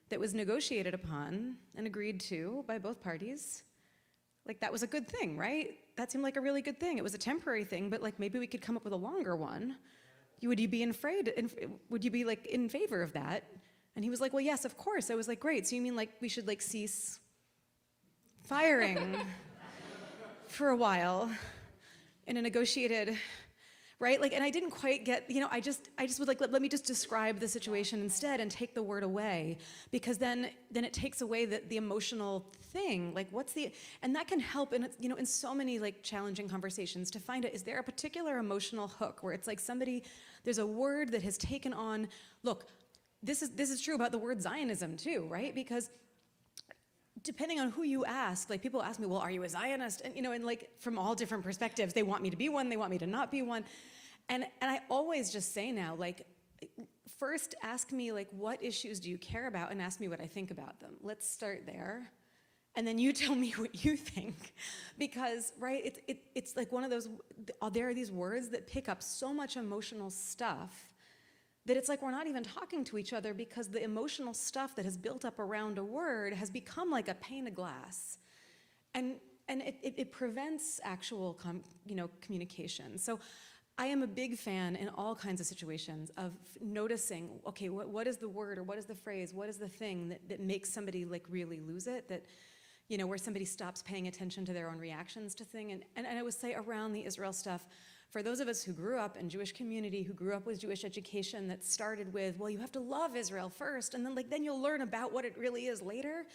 that was negotiated upon and agreed to by both parties. Like, that was a good thing, right? That seemed like a really good thing. It was a temporary thing, but like maybe we could come up with a longer one. Would you be would you be like in favor of that? And he was like, well, yes, of course. I was like, great. So you mean like we should like cease firing for a while in a negotiated, right? Like, and I didn't quite get, you know, I just was like, let me just describe the situation instead and take the word away, because then it takes away the emotional thing. Like, and that can help in, you know, in so many like challenging conversations to find out, is there a particular emotional hook where it's like there's a word that has taken on, look, this is true about the word Zionism too, right? Because depending on who you ask, like people ask me, well, are you a Zionist? And, you know, and like from all different perspectives, they want me to be one, they want me to not be one. And I always just say now, like, first ask me, like, what issues do you care about, and ask me what I think about them. Let's start there. And then you tell me what you think. Because, right, it's like one of those, there are these words that pick up so much emotional stuff that it's like we're not even talking to each other, because the emotional stuff that has built up around a word has become like a pane of glass. And it prevents actual communication. So I am a big fan in all kinds of situations of noticing, okay, what is the word, or what is the phrase, what is the thing that makes somebody like really lose it, that, you know, where somebody stops paying attention to their own reactions to thing. And I would say around the Israel stuff, for those of us who grew up in Jewish community, who grew up with Jewish education that started with, well, you have to love Israel first, and then you'll learn about what it really is later.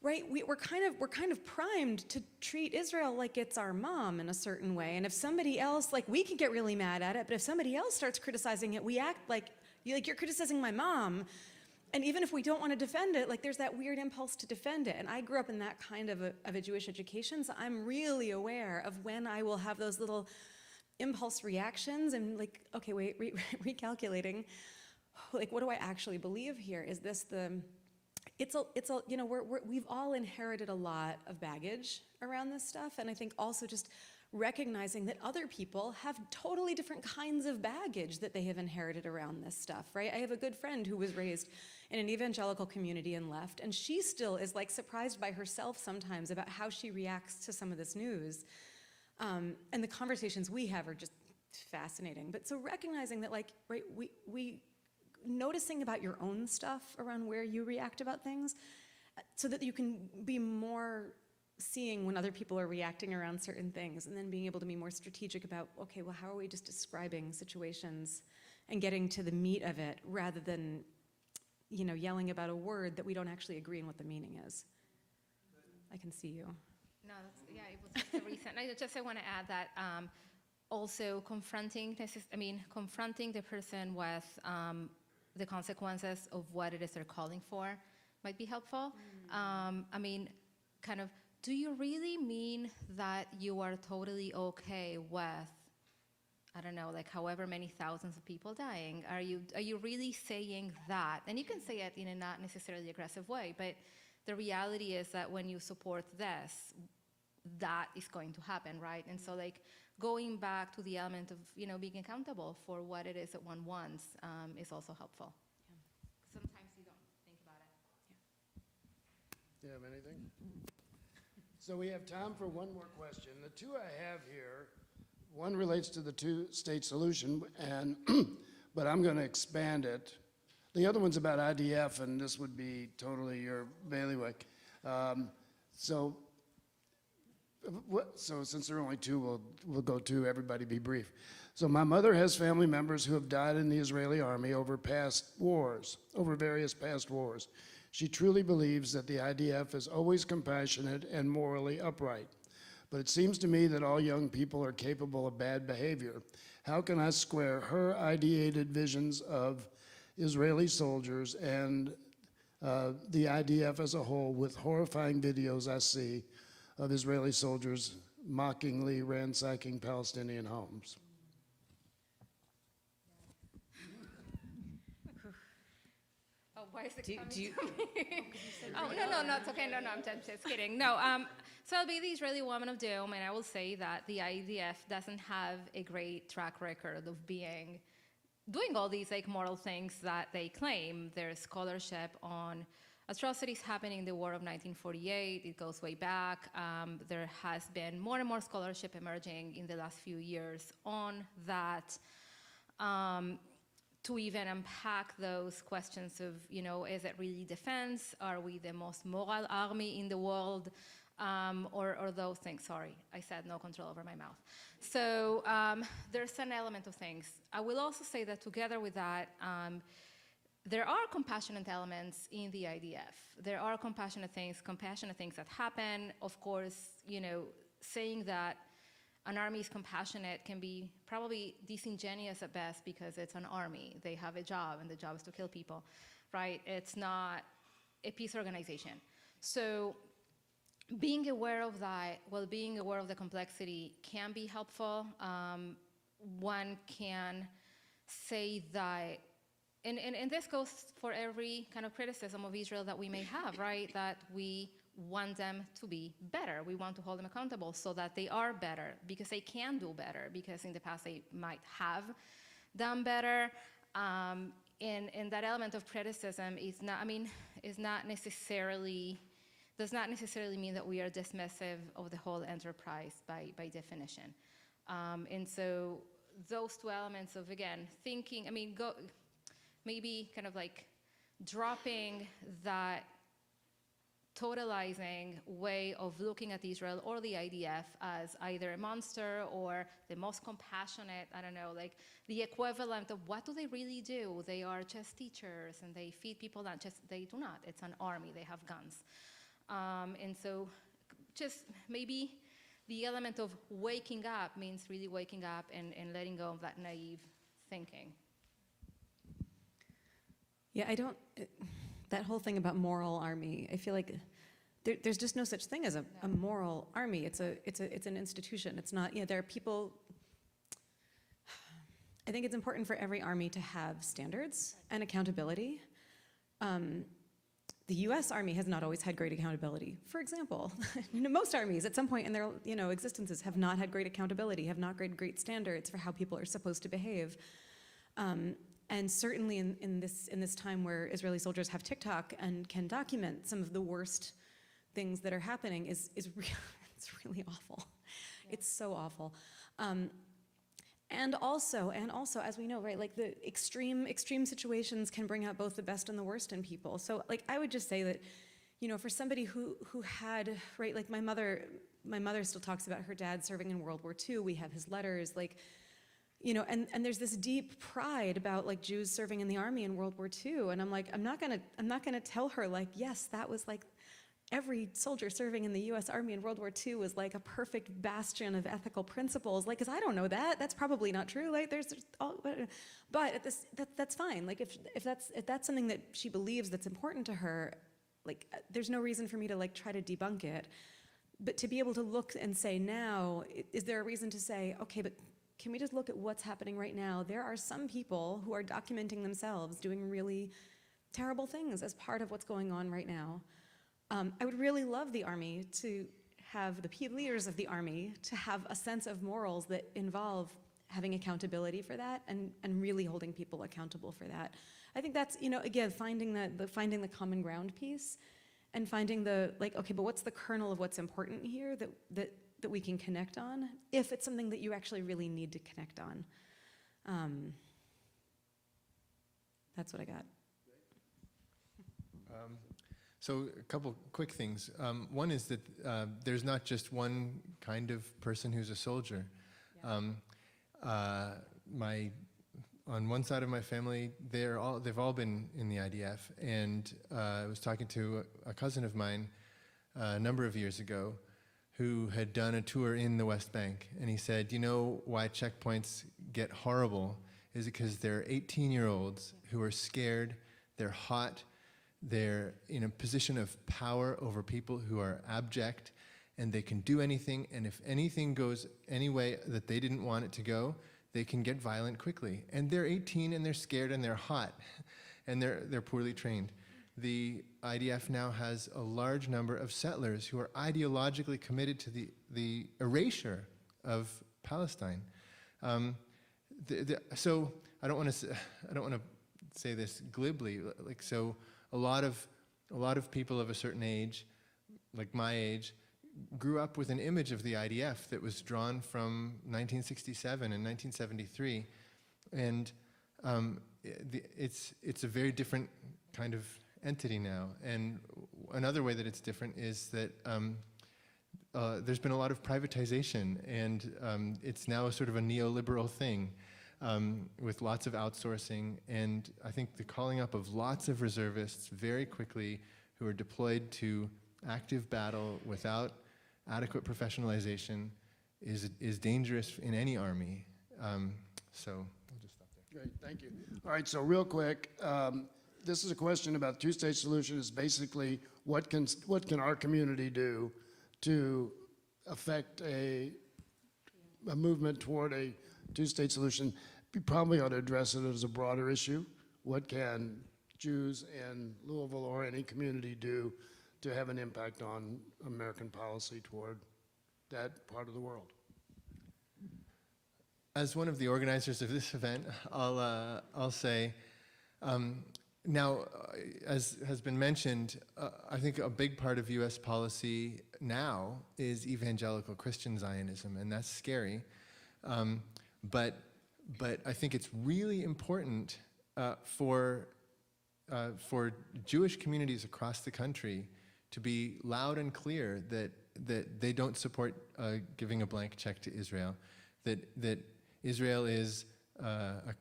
right, we're kind of primed to treat Israel like it's our mom in a certain way. And if somebody else, like, we can get really mad at it, but if somebody else starts criticizing it, we act like you're criticizing my mom. And even if we don't want to defend it, like, there's that weird impulse to defend it. And I grew up in that kind of a Jewish education, so I'm really aware of when I will have those little impulse reactions and, like, okay, wait, recalculating, like, what do I actually believe here? Is this it's a you know, we've all inherited a lot of baggage around this stuff, and I think also just recognizing that other people have totally different kinds of baggage that they have inherited around this stuff, right? I have a good friend who was raised in an evangelical community and left, and she still is, like, surprised by herself sometimes about how she reacts to some of this news. And the conversations we have are just fascinating. But so recognizing that, like, right, we noticing about your own stuff around where you react about things, so that you can be more seeing when other people are reacting around certain things, and then being able to be more strategic about, okay, well, how are we just describing situations and getting to the meat of it rather than, you know, yelling about a word that we don't actually agree on what the meaning is. I can see you. No, yeah, it was just a recent. I want to add that also confronting the person with the consequences of what it is they're calling for might be helpful. I mean, kind of, do you really mean that you are totally okay with, I don't know, like however many thousands of people dying? Are you really saying that? And you can say it in a not necessarily aggressive way, but the reality is that when you support this, that is going to happen, right? And so, like, going back to the element of, you know, being accountable for what it is that one wants is also helpful. Yeah. Sometimes you don't think about it. Do you have anything? So we have time for one more question. The two I have here, one relates to the two-state solution, and but I'm going to expand it. The other one's about IDF, and this would be totally your bailiwick. So since there are only two, we'll go to everybody be brief. So my mother has family members who have died in the Israeli army over various past wars. She truly believes that the IDF is always compassionate and morally upright. But it seems to me that all young people are capable of bad behavior. How can I square her ideated visions of Israeli soldiers and the IDF as a whole with horrifying videos I see of Israeli soldiers mockingly ransacking Palestinian homes? Oh, why is it coming to me? Oh, no, it's okay. No, I'm just kidding. No, so I'll be the Israeli woman of doom, and I will say that the IDF doesn't have a great track record of doing all these, like, moral things that they claim. There's scholarship on atrocities happening in the War of 1948. It goes way back. There has been more and more scholarship emerging in the last few years on that, to even unpack those questions of, you know, is it really defense? Are we the most moral army in the world? Or those things. Sorry, I said no control over my mouth. So there's an element of things. I will also say that together with that, there are compassionate elements in the IDF. There are compassionate things that happen. Of course, you know, saying that an army is compassionate can be probably disingenuous at best because it's an army. They have a job, and the job is to kill people, right? It's not a peace organization. So being aware of that, being aware of the complexity can be helpful. One can say that, and this goes for every kind of criticism of Israel that we may have, right? That we want them to be better. We want to hold them accountable so that they are better, because they can do better, because in the past they might have done better. And that element of criticism does not necessarily mean that we are dismissive of the whole enterprise by definition. And so those two elements of, again, thinking, maybe kind of like dropping that totalizing way of looking at Israel or the IDF as either a monster or the most compassionate, I don't know, like the equivalent of what do they really do? They are just teachers and they feed people lunch. They do not. It's an army. They have guns. And so just maybe the element of waking up means really waking up and letting go of that naive thinking. Yeah, I don't, that whole thing about moral army, I feel like there's just no such thing as a moral army. It's an institution. It's not, there are people, I think it's important for every army to have standards and accountability. The US Army has not always had great accountability. For example, most armies at some point in their existences have not had great accountability, have not great standards for how people are supposed to behave. And certainly in this time where Israeli soldiers have TikTok and can document some of the worst things that are happening is it's really awful. Yeah. It's so awful. And also, as we know, right, like the extreme situations can bring out both the best and the worst in people. So, like, I would just say that, for somebody who had, right, like my mother still talks about her dad serving in World War II. We have his letters, like, and there's this deep pride about like Jews serving in the army in World War II. And I'm like, I'm not gonna tell her like, yes, that was like. Every soldier serving in the U.S. Army in World War II was like a perfect bastion of ethical principles. Like, because I don't know that. That's probably not true. Like, there's all, but that's fine. Like, if that's something that she believes that's important to her, like, there's no reason for me to like try to debunk it. But to be able to look and say now, is there a reason to say, okay, but can we just look at what's happening right now? There are some people who are documenting themselves doing really terrible things as part of what's going on right now. I would really love the Army to have the leaders of the Army to have a sense of morals that involve having accountability for that and really holding people accountable for that. I think that's, again, finding the common ground piece and finding the, like, okay, but what's the kernel of what's important here that we can connect on, if it's something that you actually really need to connect on. That's what I got. So a couple quick things. One is that there's not just one kind of person who's a soldier. Yeah. On one side of my family, they've all been in the IDF, and I was talking to a cousin of mine a number of years ago who had done a tour in the West Bank, and he said, why checkpoints get horrible is because they're 18-year-olds who are scared, they're hot, they're in a position of power over people who are abject, and they can do anything, and if anything goes any way that they didn't want it to go, they can get violent quickly. And they're 18 and they're scared and they're hot and they're poorly trained. The IDF now has a large number of settlers who are ideologically committed to the erasure of Palestine. So I don't want to say this glibly. Like, so a lot of people of a certain age, like my age, grew up with an image of the IDF that was drawn from 1967 and 1973, and it's a very different kind of entity now. And another way that it's different is that there's been a lot of privatization, and it's now a sort of a neoliberal thing with lots of outsourcing. And I think the calling up of lots of reservists very quickly who are deployed to active battle without adequate professionalization is dangerous in any army. So I'll just stop there. Great, thank you. All right, so real quick, this is a question about two-state solution. Is basically what can our community do to affect a movement toward a two-state solution? We probably ought to address it as a broader issue. What can Jews in Louisville or any community do to have an impact on American policy toward that part of the world? As one of the organizers of this event, I'll say, now, as has been mentioned, I think a big part of U.S. policy now is evangelical Christian Zionism, and that's scary. But I think it's really important for Jewish communities across the country to be loud and clear that they don't support giving a blank check to Israel, that Israel is a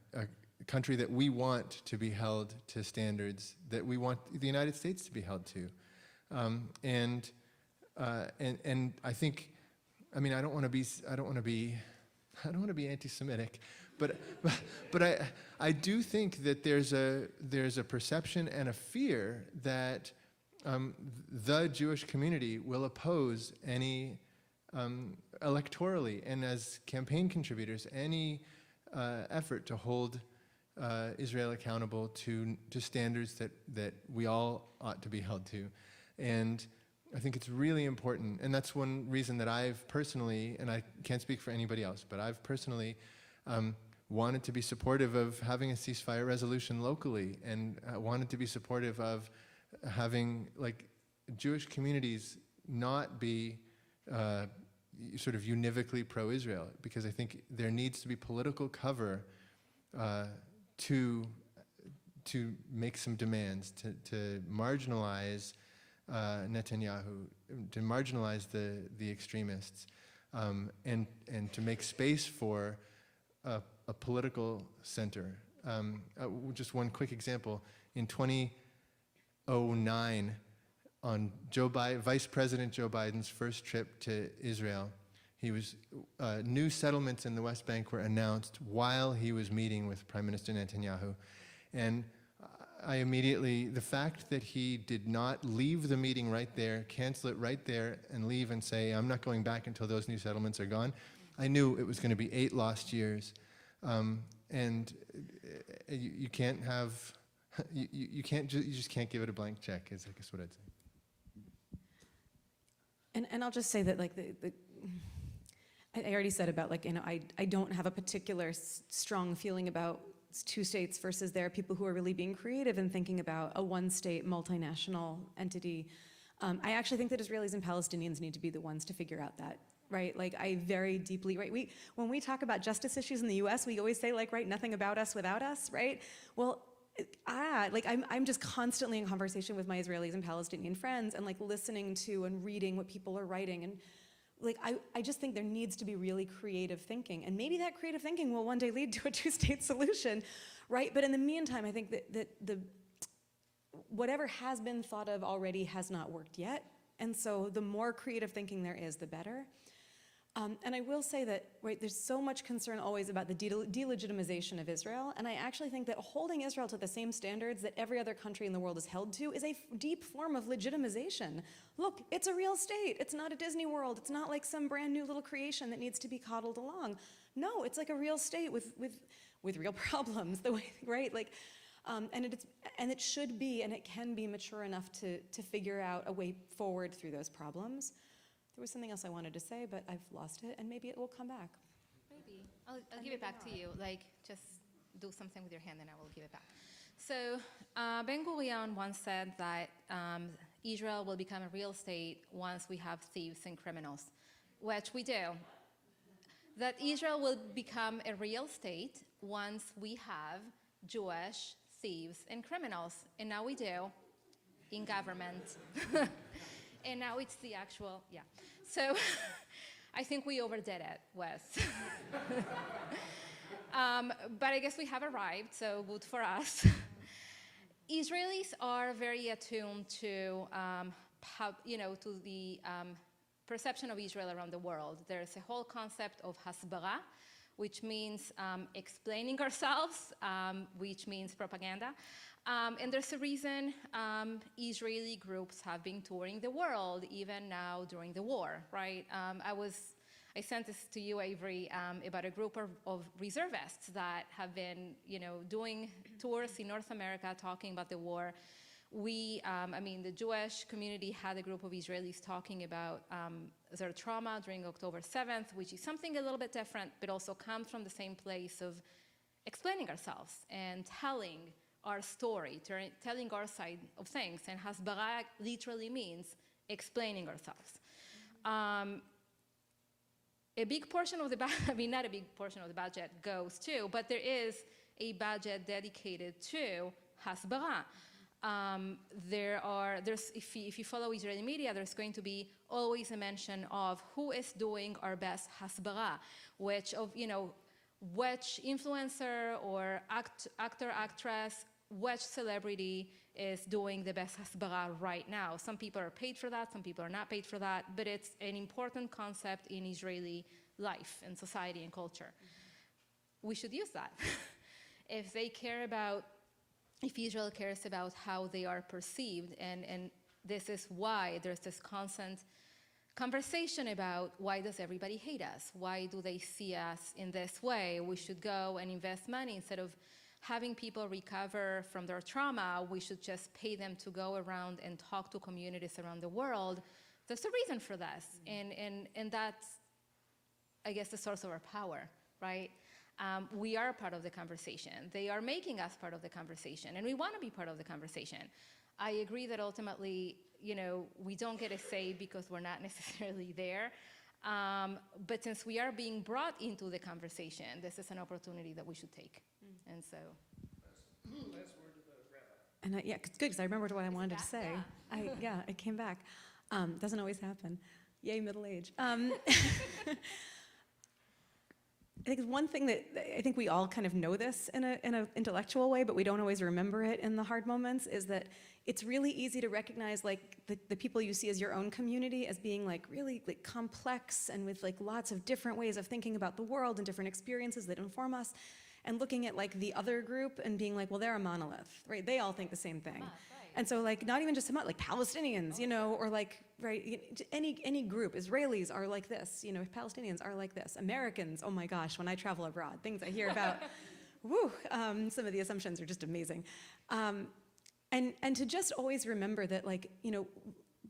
country that we want to be held to standards that we want the United States to be held to. And I think, I mean, I don't want to be anti-Semitic, but I do think that there's a perception and a fear that the Jewish community will oppose any electorally and as campaign contributors any effort to hold Israel accountable to standards that we all ought to be held to. And I think it's really important, and that's one reason that I've personally, and I can't speak for anybody else, but I've personally wanted to be supportive of having a ceasefire resolution locally, and wanted to be supportive of having like Jewish communities not be sort of univocally pro-Israel, because I think there needs to be political cover to make some demands, to marginalize Netanyahu, to marginalize the extremists, and to make space for a political center. Just one quick example: in 2009, on Vice President Joe Biden's first trip to Israel, new settlements in the West Bank were announced while he was meeting with Prime Minister Netanyahu, and I immediately, the fact that he did not leave the meeting right there, cancel it right there, and leave and say, I'm not going back until those new settlements are gone, I knew it was going to be 8 lost years. And you can't have, you just can't give it a blank check, is I guess what I'd say. And I'll just say that, like, I already said about, like, you know, I don't have a particular strong feeling about 2 states versus there are people who are really being creative and thinking about a one-state multinational entity. I actually think that Israelis and Palestinians need to be the ones to figure out that, right? Like, I very deeply, right? When we talk about justice issues in the US, we always say, like, right, nothing about us without us, right? Well, I'm just constantly in conversation with my Israelis and Palestinian friends and, like, listening to and reading what people are writing, and like, I just think there needs to be really creative thinking, and maybe that creative thinking will one day lead to a 2-state solution, right? But in the meantime, I think that whatever has been thought of already has not worked yet, and so the more creative thinking there is, the better. And I will say that, right, there's so much concern always about the delegitimization of Israel, and I actually think that holding Israel to the same standards that every other country in the world is held to is a deep form of legitimization. Look, it's a real state. It's not a Disney World. It's not like some brand new little creation that needs to be coddled along. No, it's like a real state with real problems, the way, right? Like, and it should be, and it can be mature enough to figure out a way forward through those problems. There was something else I wanted to say, but I've lost it, and maybe it will come back. Maybe. I'll give it back to you. Like, just do something with your hand and I will give it back. So Ben-Gurion once said that Israel will become a real state once we have thieves and criminals, which we do. That Israel will become a real state once we have Jewish thieves and criminals, and now we do in government. And now it's the actual, yeah. So I think we overdid it, Wes. But I guess we have arrived, so good for us. Israelis are very attuned to, to the perception of Israel around the world. There's a whole concept of hasbara, which means explaining ourselves, which means propaganda. And there's a reason Israeli groups have been touring the world, even now during the war, right? I sent this to you, Avery, about a group of reservists that have been, doing tours in North America talking about the war. The Jewish community had a group of Israelis talking about their trauma during October 7th, which is something a little bit different, but also comes from the same place of explaining ourselves and telling our story, telling our side of things. And hasbara literally means explaining ourselves. A big portion of the budget, not a big portion of the budget goes to, but there is a budget dedicated to hasbara. If you follow Israeli media, there's going to be always a mention of who is doing our best hasbara, which influencer or actor, actress, which celebrity is doing the best hasbara right now. Some people are paid for that, some people are not paid for that, but it's an important concept in Israeli life and society and culture. We should use that. If Israel cares about how they are perceived, and this is why there's this constant conversation about why does everybody hate us? Why do they see us in this way? We should go and invest money instead of having people recover from their trauma. We should just pay them to go around and talk to communities around the world. There's a reason for this, and that's, I guess, the source of our power, right? We are part of the conversation. They are making us part of the conversation, and we want to be part of the conversation. I agree that ultimately, we don't get a say because we're not necessarily there. But since we are being brought into the conversation, this is an opportunity that we should take. And so. And yeah, it's good because I remembered what I wanted to say. It came back. Doesn't always happen. Yay, middle age. I think one thing that I think we all kind of know this in an intellectual way, but we don't always remember it in the hard moments, is that it's really easy to recognize like the people you see as your own community as being like really like complex and with like lots of different ways of thinking about the world and different experiences that inform us, and looking at like the other group and being like, well, they're a monolith, right? They all think the same thing. And so like not even just about like Palestinians, or like, right, any group, Israelis are like this, Palestinians are like this, Americans, oh my gosh, when I travel abroad, things I hear about, woo, some of the assumptions are just amazing. And to just always remember that like,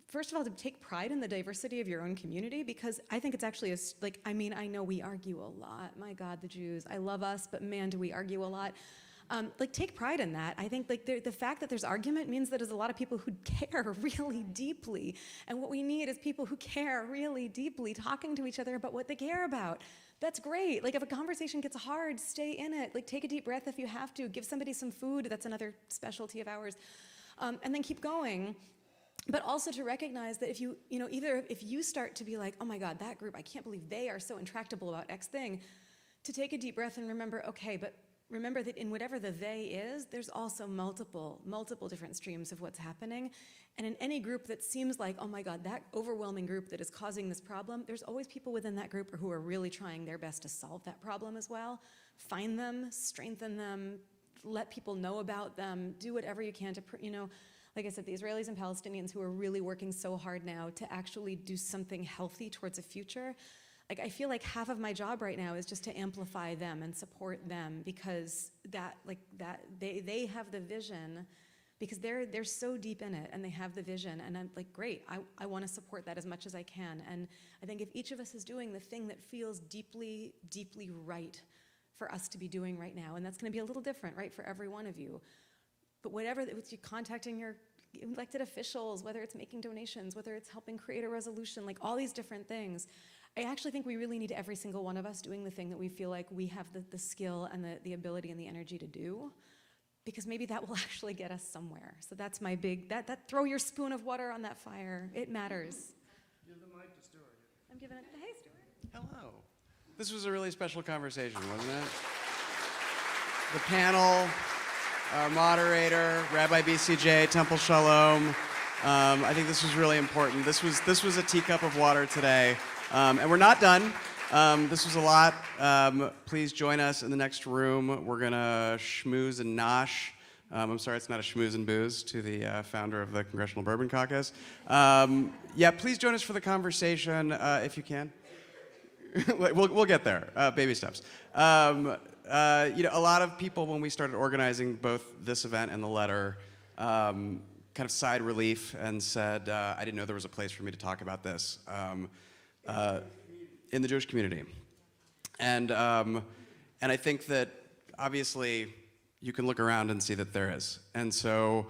first of all, to take pride in the diversity of your own community, because I think it's actually I know we argue a lot, my God, the Jews, I love us, but man, do we argue a lot. Take pride in that. I think the fact that there's argument means that there's a lot of people who care really deeply. And what we need is people who care really deeply, talking to each other about what they care about. That's great. Like if a conversation gets hard, stay in it. Like take a deep breath if you have to. Give somebody some food. That's another specialty of ours. And then keep going. But also to recognize that if you start to be like, oh my God, that group, I can't believe they are so intractable about X thing, to take a deep breath and remember, okay, but remember that in whatever the they is, there's also multiple different streams of what's happening. And in any group that seems like, oh my God, that overwhelming group that is causing this problem, there's always people within that group who are really trying their best to solve that problem as well. Find them, strengthen them, let people know about them, do whatever you can to, like I said, the Israelis and Palestinians who are really working so hard now to actually do something healthy towards a future. Like I feel like half of my job right now is just to amplify them and support them, because they have the vision, because they're so deep in it and they have the vision, and I'm like, great, I want to support that as much as I can. And I think if each of us is doing the thing that feels deeply, deeply right for us to be doing right now, and that's going to be a little different, right, for every one of you. But whatever, it's you contacting your elected officials, whether it's making donations, whether it's helping create a resolution, like all these different things. I actually think we really need every single one of us doing the thing that we feel like we have the skill and the ability and the energy to do, because maybe that will actually get us somewhere. So that's my big, that throw your spoon of water on that fire. It matters. Give the mic to Stuart. I'm giving it to, hey, Stuart. Hello. This was a really special conversation, wasn't it? The panel, our moderator, Rabbi BCJ, Temple Shalom. I think this was really important. This was a teacup of water today. And we're not done. This was a lot. Please join us in the next room. We're gonna schmooze and nosh. I'm sorry, it's not a schmooze and booze, to the founder of the Congressional Bourbon Caucus. Please join us for the conversation if you can. We'll get there. Baby steps. A lot of people, when we started organizing both this event and the letter, kind of sighed relief and said, I didn't know there was a place for me to talk about this. In the Jewish community. And I think that obviously you can look around and see that there is. And so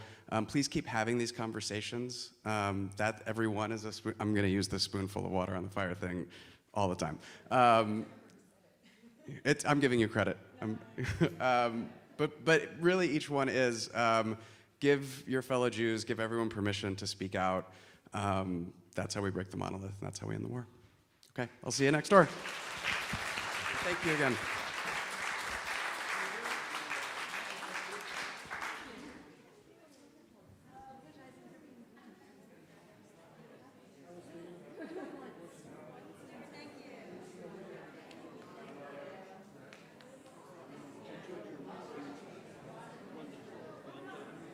please keep having these conversations. That everyone is a spoon. I'm gonna use this spoonful of water on the fire thing all the time. I'm giving you credit. But really each one is, give your fellow Jews, give everyone permission to speak out. That's how we break the monolith, and that's how we end the war. Okay, I'll see you next door. Thank you again.